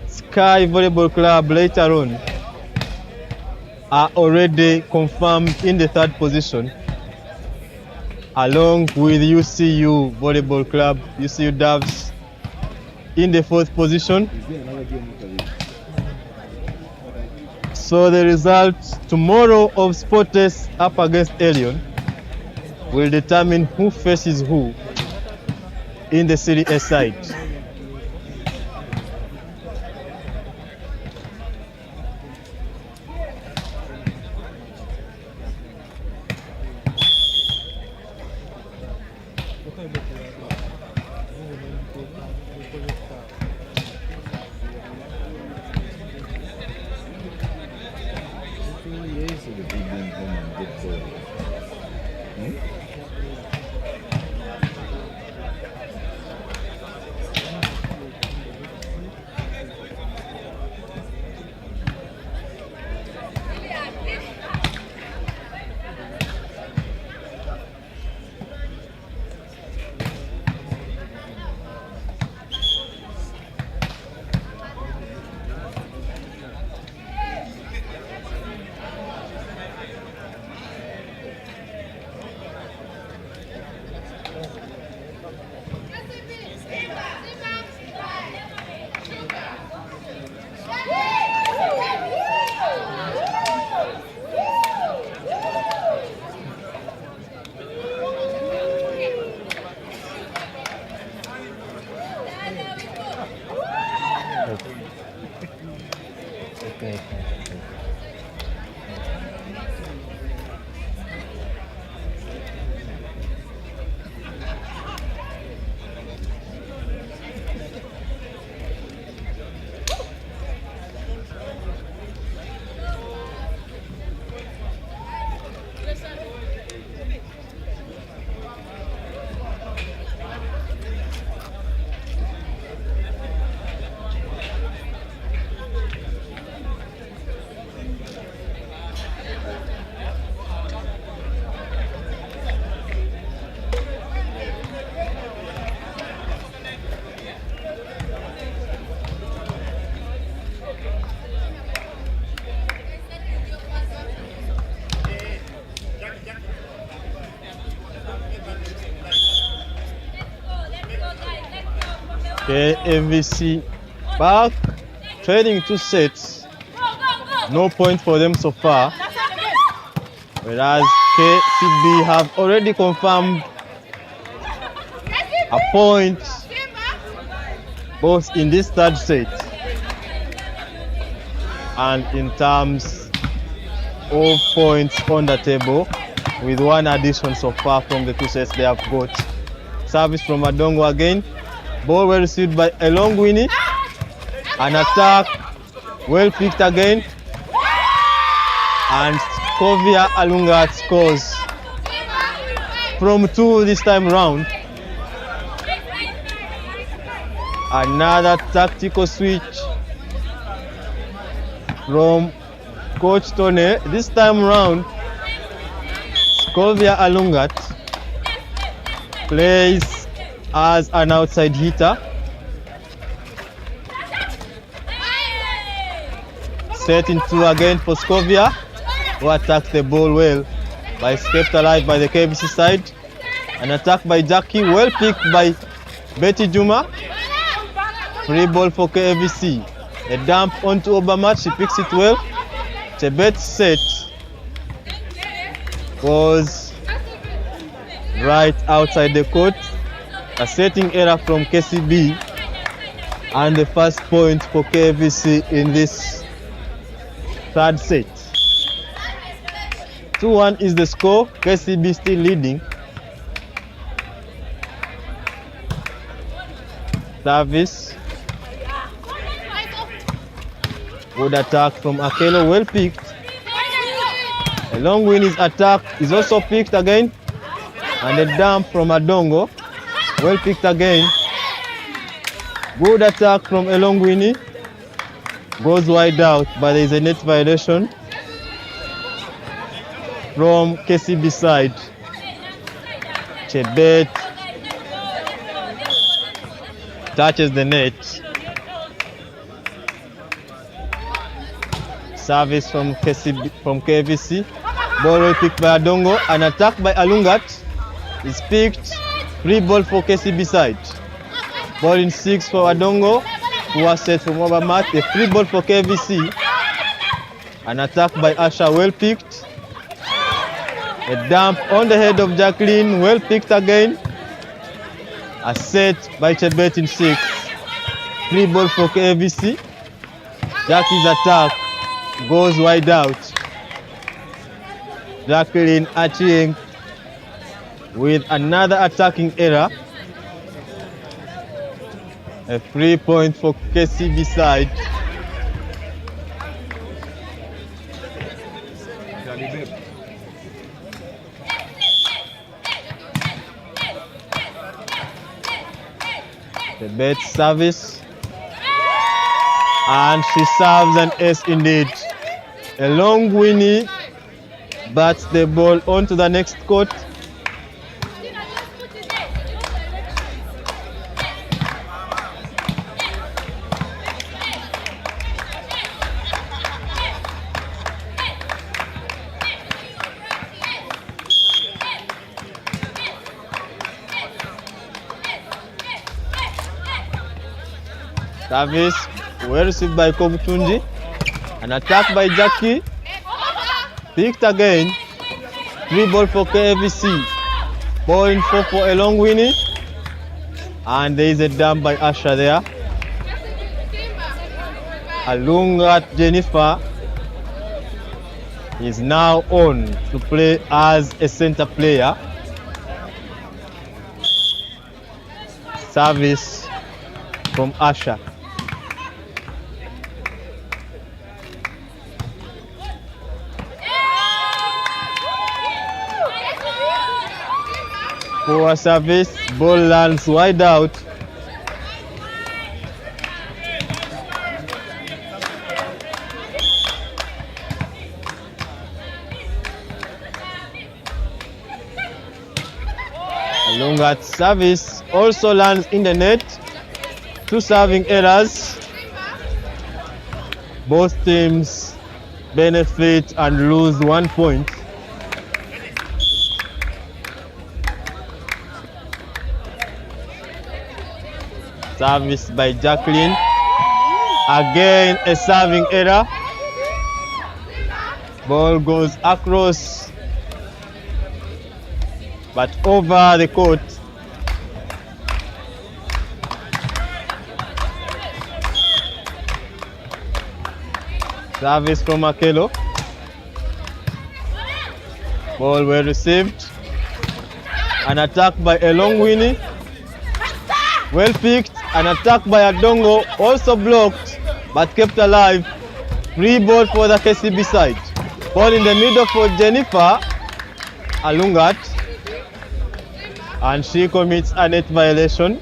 Sky Volleyball Club later on, are already confirmed in the 3rd position, along with UCU Volleyball Club, UCU Doves, in the 4th position. Is there another game after this? So the result tomorrow of Sportes up against Elion will determine who faces who in the Serie A side. Yes, the big game come and get ball. Okay. Kavc back, trading 2 sets. No point for them so far. Whereas Kcb have already confirmed a point both in this 3rd set and in terms of points on the table, with 1 addition so far from the 2 sets they have got. Service from Adongo again. Ball well received by Elongwini. An attack well picked again. And Kovia Alungat scores from 2 this time round. Another tactical switch from Coach Tone. This time round, Kovia Alungat plays as an outside hitter. Set in 2 again for Scovia, who attacked the ball well, but escaped alive by the Kcb side. An attack by Jackie, well picked by Betty Juma. Free ball for Kcb. A dump onto Obama, she picks it well. Chebet's set was right outside the court. A setting error from Kcb and the first point for Kcb in this 3rd set. 2-1 is the score. Kcb still leading. Service. Good attack from Akelo, well picked. A long win his attack is also picked again. And a dump from Adongo. Well picked again. Good attack from Elongwini. Goes wide out, but there is a net violation from Kcb side. Chebet touches the net. Service from Kcb. Ball well picked by Adongo. An attack by Alungat is picked. Free ball for Kcb side. Ball in 6 for Adongo, who was set from Obermatt. A free ball for KVC. An attack by Asha, well picked. A dump on the head of Jacqueline, well picked again. A set by Chebet in 6. Free ball for KVC. Jackie's attack goes wide out. Jacqueline Achieng with another attacking error. A free point for KCB side. The bet service, and she serves an ace indeed. A long Winnie bats the ball onto the next court. Service well received by Kobutunji. An attack by Jackie. Picked again. Free ball for KVC. Ball in 4 for a long Winnie. And there is a dump by Asha there. Alungat Jennifer is now on to play as a center player. Service from Asha. Poor service, ball lands wide out. Alungat service also lands in the net. 2 serving errors. Both teams benefit and lose 1 point. Service by Jacqueline. Again a serving error. Ball goes across but over the court. Service from Akelo. Ball well received. An attack by a long Winnie. Well picked. An attack by Adongo, also blocked but kept alive. Free ball for the KCB side. Ball in the middle for Jennifer Alungat. And she commits a net violation.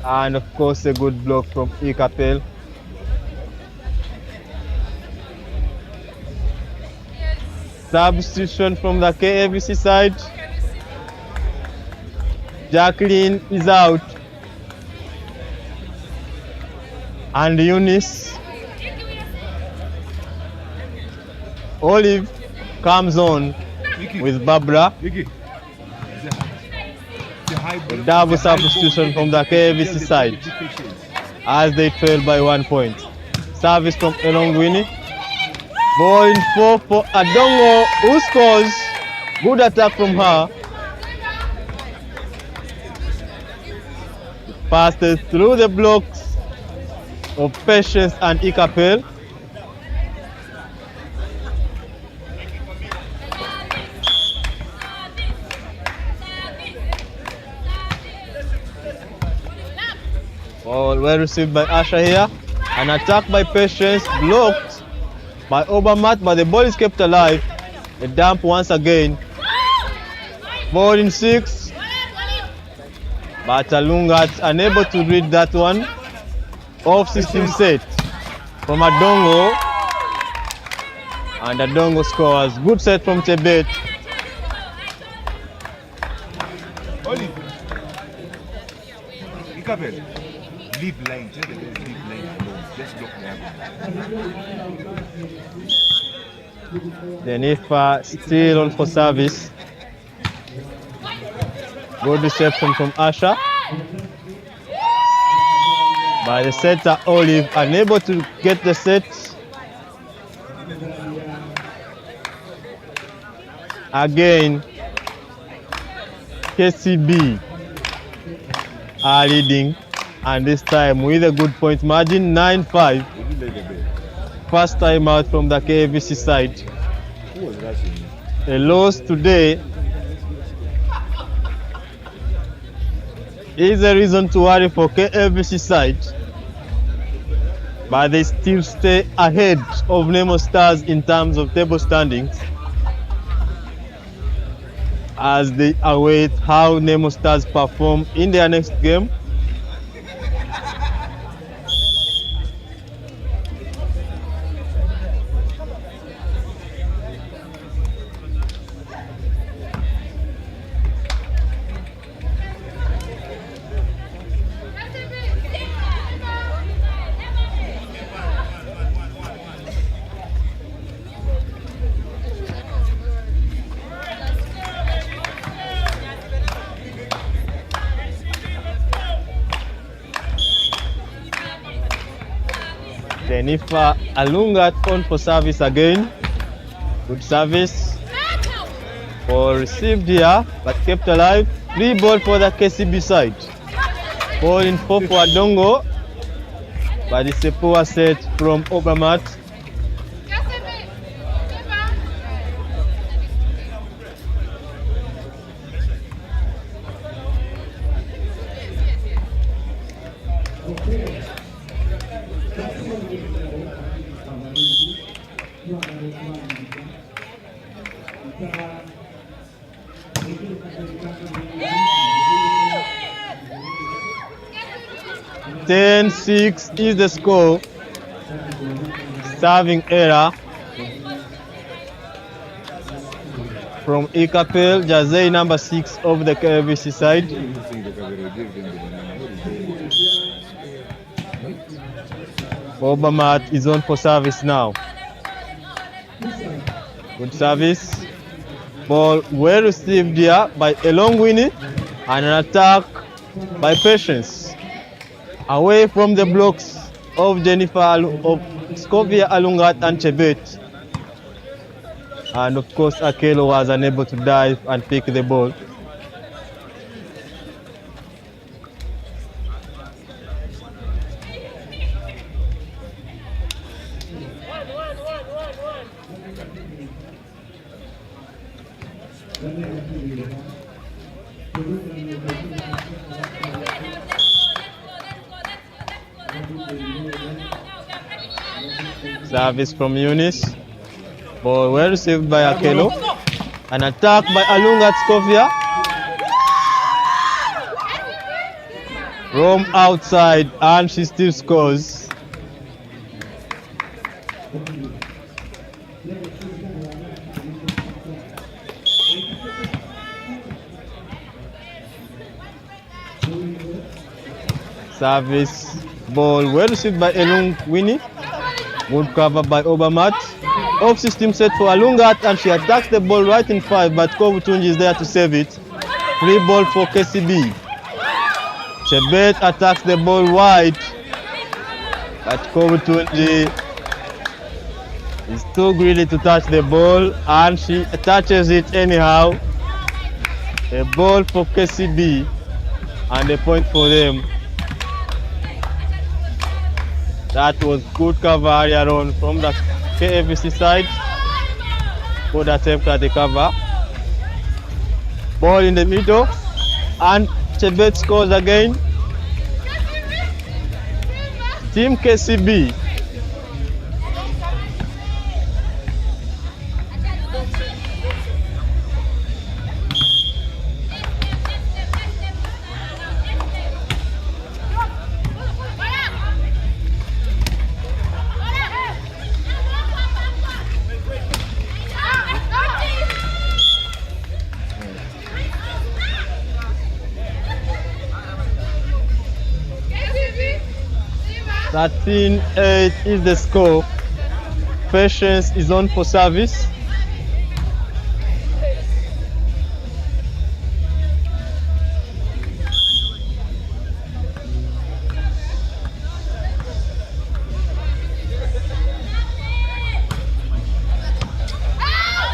And of course a good block from Ikapel. Substitution from the KVC side. Jacqueline is out. And Eunice. Olive comes on with Barbara. A double substitution from the KVC side as they trail by 1 point. Service from Elong Winnie. Ball in 4 for Adongo, who scores. Good attack from her. Passes through the blocks of Patience and Ikapel. Ball well received by Asha here. An attack by Patience, blocked by Obermatt, but the ball is kept alive. A dump once again. Ball in 6. But Alungat unable to read that one. Off system set from Adongo. And Adongo scores. Good set from Tebet. Olive. Ikapel. Leave line. Leave line alone. Just block the avenue. Jennifer still on for service. Good reception from Asha. By the setter Olive, unable to get the set. Again, KCB are leading, and this time with a good point margin, 9-5. First time out from the KVC side. Who was rushing? A loss today is a reason to worry for KVC side, but they still stay ahead of Nemo Stars in terms of table standings as they await how Nemo Stars perform in their next game. Jennifer Alungat on for service again. Good service for received here, but kept alive. Free ball for the KCB side. Ball in for Adongo, but it's a poor set from Obamat. (10-6) is the score. Serving error from Ikapel, Jazei number 6 of the KVC side. Obamat is on for service now. Good service. Ball well received here by a long Winnie, and an attack by Patience. Away from the blocks of Jennifer of Scovia Alungat and Chebet. And of course Akelo was unable to dive and pick the ball. Service from Eunice. Ball well received by Akelo. An attack by Alungat Scovia. From outside, and she still scores. Service ball well received by Elung Winnie. Good cover by Obamat. Off system set for Alungat, and she attacks the ball right in 5, but Kovutunji is there to save it. Free ball for KCB. Chebet attacks the ball wide, but Kovutunji is too greedy to touch the ball, and she touches it anyhow. A ball for KCB, and a point for them. That was good cover earlier on from the KVC side. Good attempt at the cover. Ball in the middle, and Chebet scores again. Team KCB. 13-8 is the score. Patience is on for service.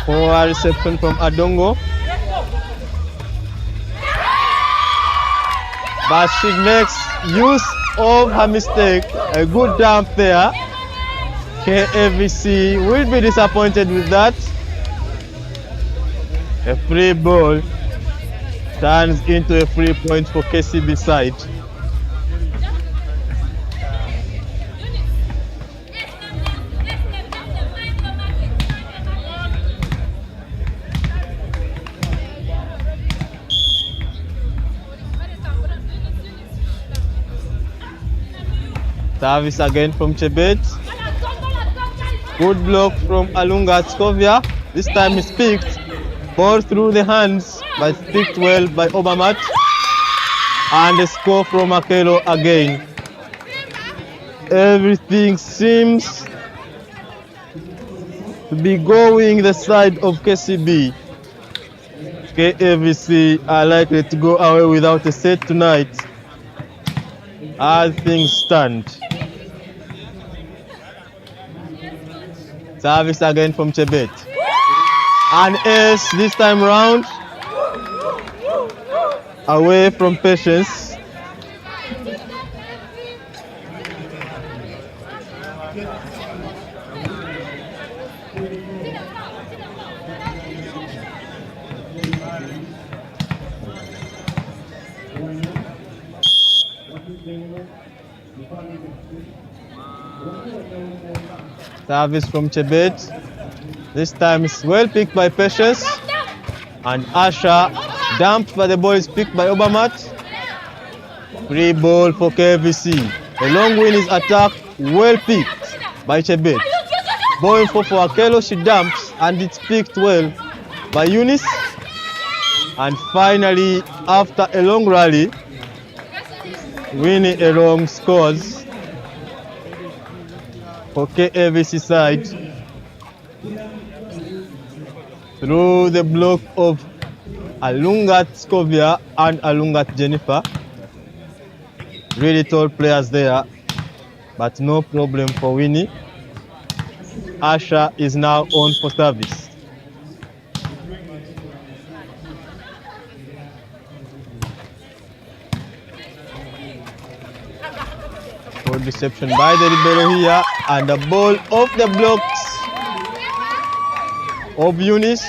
Forward reception from Adongo. But she makes use of her mistake. A good dump there. Kavc will be disappointed with that. A free ball turns into a free point for KCB side. Service again from Chebet. Good block from Alunga Scovia. This time it's picked. Ball through the hands, but picked well by Obamat. And a score from Akelo again. Everything seems to be going the side of KCB. Kavc are likely to go away without a set tonight, as things stand. Service again from Chebet. An ace this time round. Away from Patience. Service from Chebet. This time it's well picked by Patience. And Asha dumped, but the ball is picked by Obamat. Free ball for Kavc. A long win is attacked, well picked by Chebet. Ball for Akelo, she dumps, and it's picked well by Eunice. And finally, after a long rally, Winnie Erong scores for Kavc side through the block of Alungat Scovia and Alungat Jennifer. Really tall players there, but no problem for Winnie. Asha is now on for service. Good reception by the libero here, and the ball off the blocks of Eunice.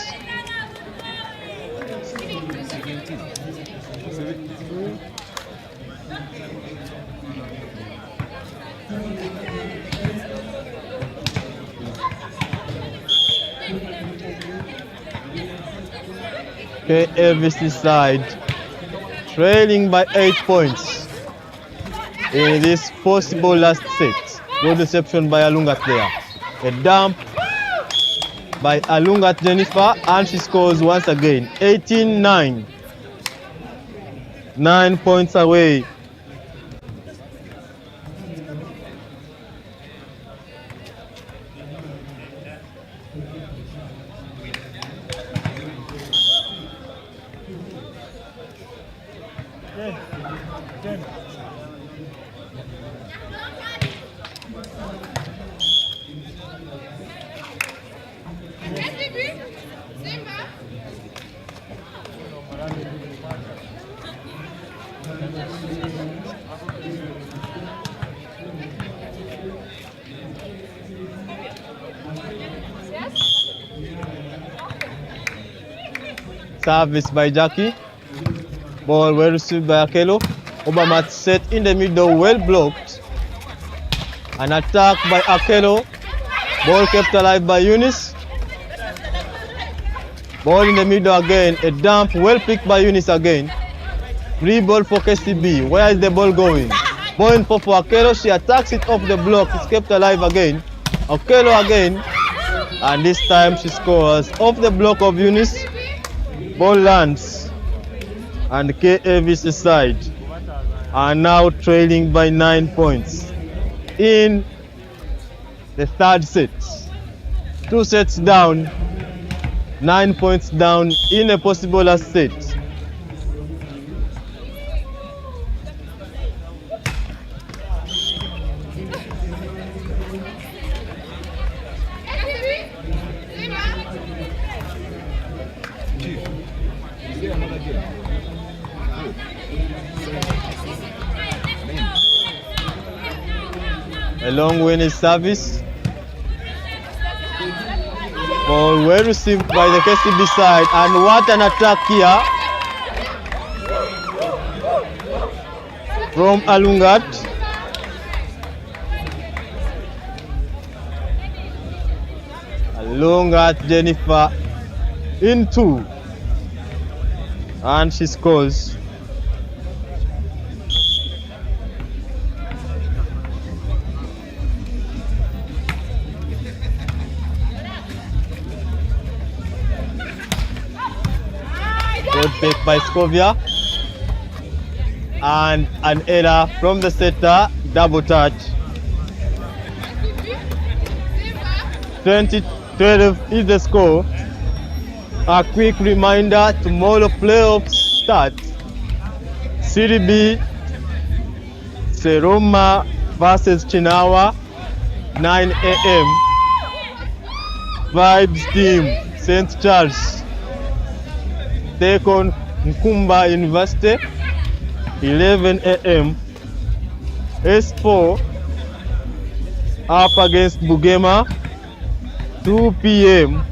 Kavc side trailing by 8 points in this possible last set. Good reception by Alungat there. A dump by Alungat Jennifer, and she scores once again. 18-9. 9 points away. Service by Jackie. Ball well received by Akelo. Obamat set in the middle, well blocked. An attack by Akelo. Ball kept alive by Eunice. Ball in the middle again. A dump well picked by Eunice again. Free ball for KCB. Where is the ball going? Ball in for Akelo. She attacks it off the block. It's kept alive again. Akelo again. And this time she scores off the block of Eunice. Ball lands, and Kavc side are now trailing by 9 points. in the third set. 2 sets down, 9 points down in a possible last set. A long winning service. Ball well received by the KCB side, and what an attack here from Alungat. Alungat Jennifer in 2, and she scores. Good pick by Scovia, and an error from the setter, double touch. 20-12 is the score. A quick reminder, tomorrow playoffs start. Serie B, Seroma versus Chinawa, 9 a.m. Vibes team, St. Charles take on Nkumba University, 11 a.m. S4 up against Bugema, 2 p.m.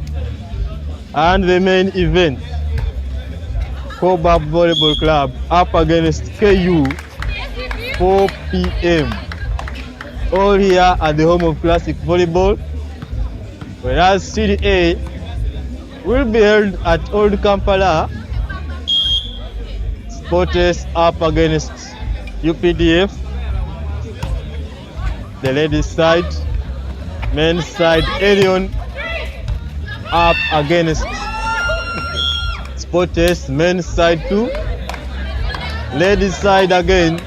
and the main event, Koba Volleyball Club up against KU, 4 p.m. all here at the home of Classic Volleyball, whereas Serie A will be held at Old Kampala. Sports up against UPDF, the ladies side, men's side Elion up against Sports, men's side 2, ladies side again,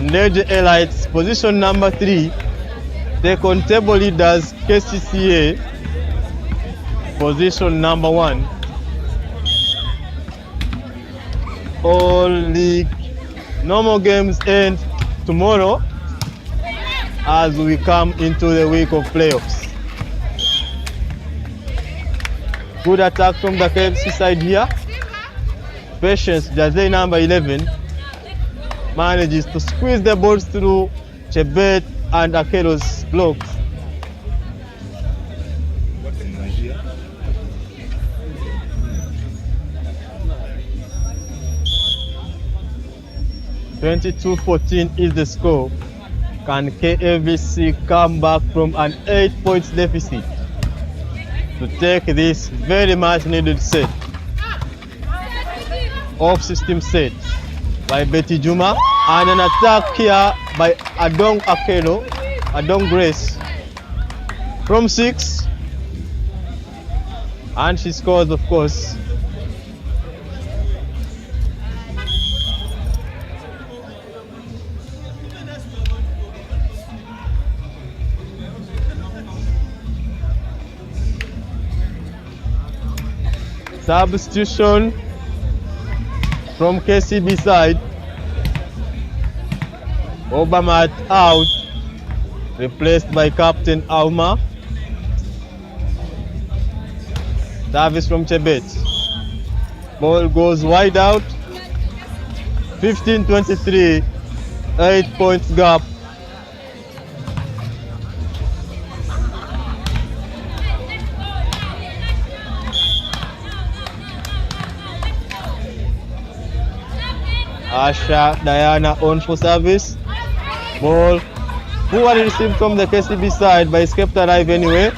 Ned Elites, position number 3, take on table leaders KCCA, position number 1. All league normal games end tomorrow as we come into the week of playoffs. Good attack from the Kcb side here. Patience, jersey number 11, manages to squeeze the balls through Chebet and Akelo's blocks. What's in Nigeria? (22-14) is the score. Can Kavc come back from an 8 points deficit to take this very much needed set? Off system set by Betty Juma, and an attack here by Adong Akelo, Adong Grace from 6, and she scores, of course. Substitution from KCB side. Obamat out, replaced by Captain Auma. Service from Chebet. Ball goes wide out. 15-23, 8 points gap. Asha Diana on for service. Ball poorly received from the KCB side, but escaped alive anyway.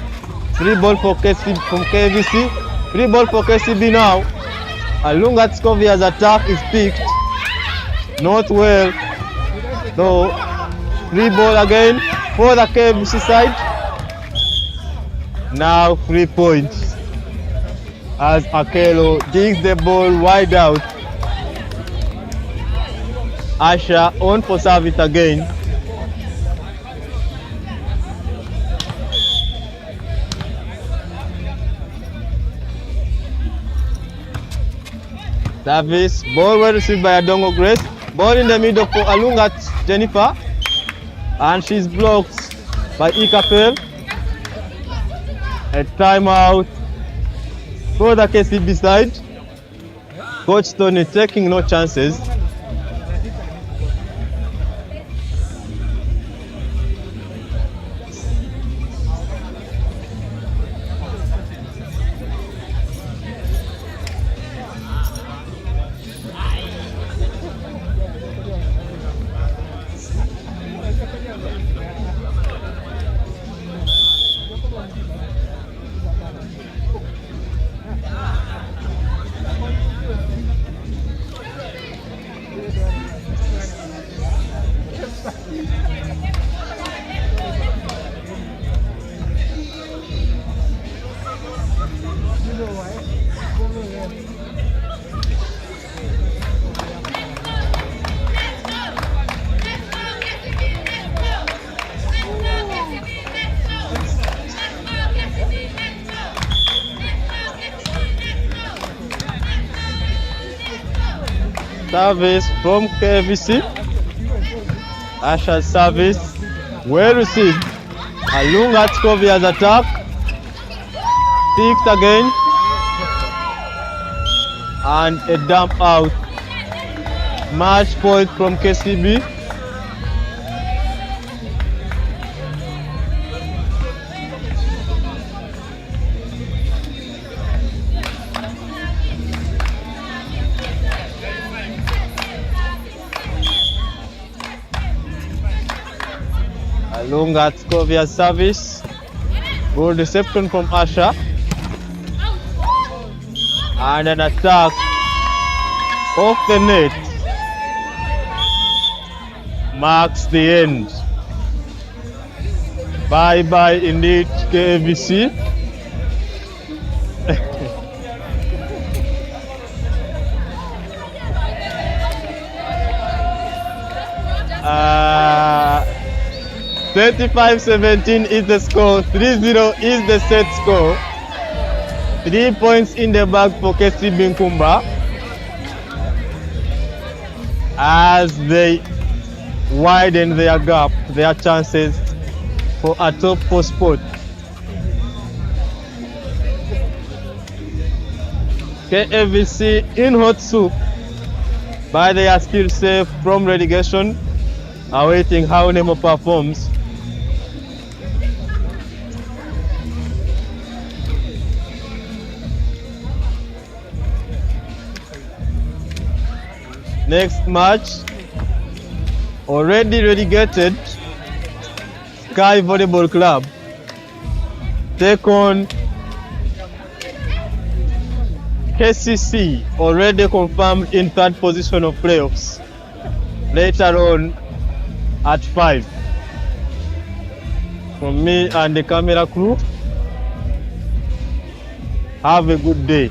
Free ball for KCB from KVC. Free ball for KCB now. Alungat Scovia's attack is picked. Not well. So free ball again for the KVC side. Now 3 points as Akelo digs the ball wide out. Asha on for service again. Service, ball well received by Adongo Grace. Ball in the middle for Alungat Jennifer. And she's blocked by Ikapel. A timeout for the KCB side. Coach Tony taking no chances. Service from Kcb. Asha's service, well received. Alungat Kovia's attack. Picked again. And a dump out. Match point from KCB. Alungat Kovia's service. Good reception from Asha. And an attack off the net marks the end. Bye bye indeed, KVC. uh, 35-17 is the score, 3-0 is the set score. 3 points in the bag for Kcb-Nkumbs as they widen their gap, their chances for a top 4 spot. KVC in hot soup, but they are still safe from relegation, awaiting how Nemo performs. Next match, already relegated, Sky Volleyball Club take on KCC, already confirmed in 3rd position of playoffs, later on at 5. From me and the camera crew, have a good day.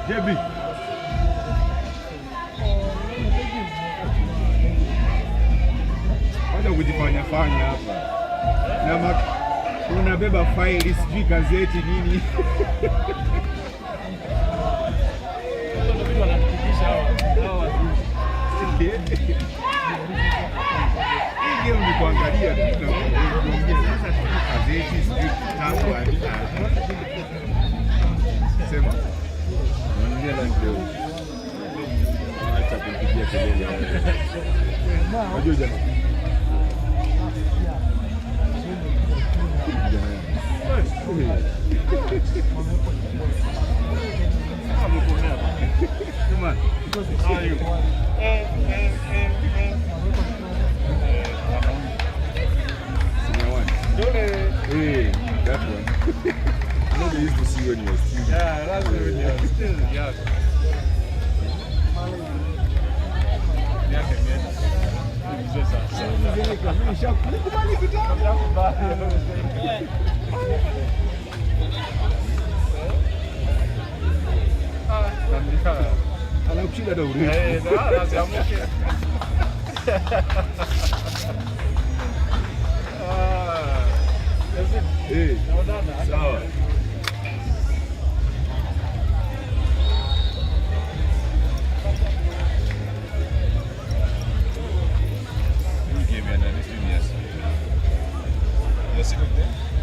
JB. Wacha kujifanya fanya hapa. Na unabeba faili sijui gazeti nini. Hiyo ni kuangalia tu sasa gazeti sijui kitabu sema. Acha kupigia kelele. Unajua jana. Come on. How are you? Senior one. Hey, that one. I know they used to see when you were still. Yeah, that's when you were still young. Yeah, Anakushinda ndio uri. Sawa. You gave me an yes. Yes, it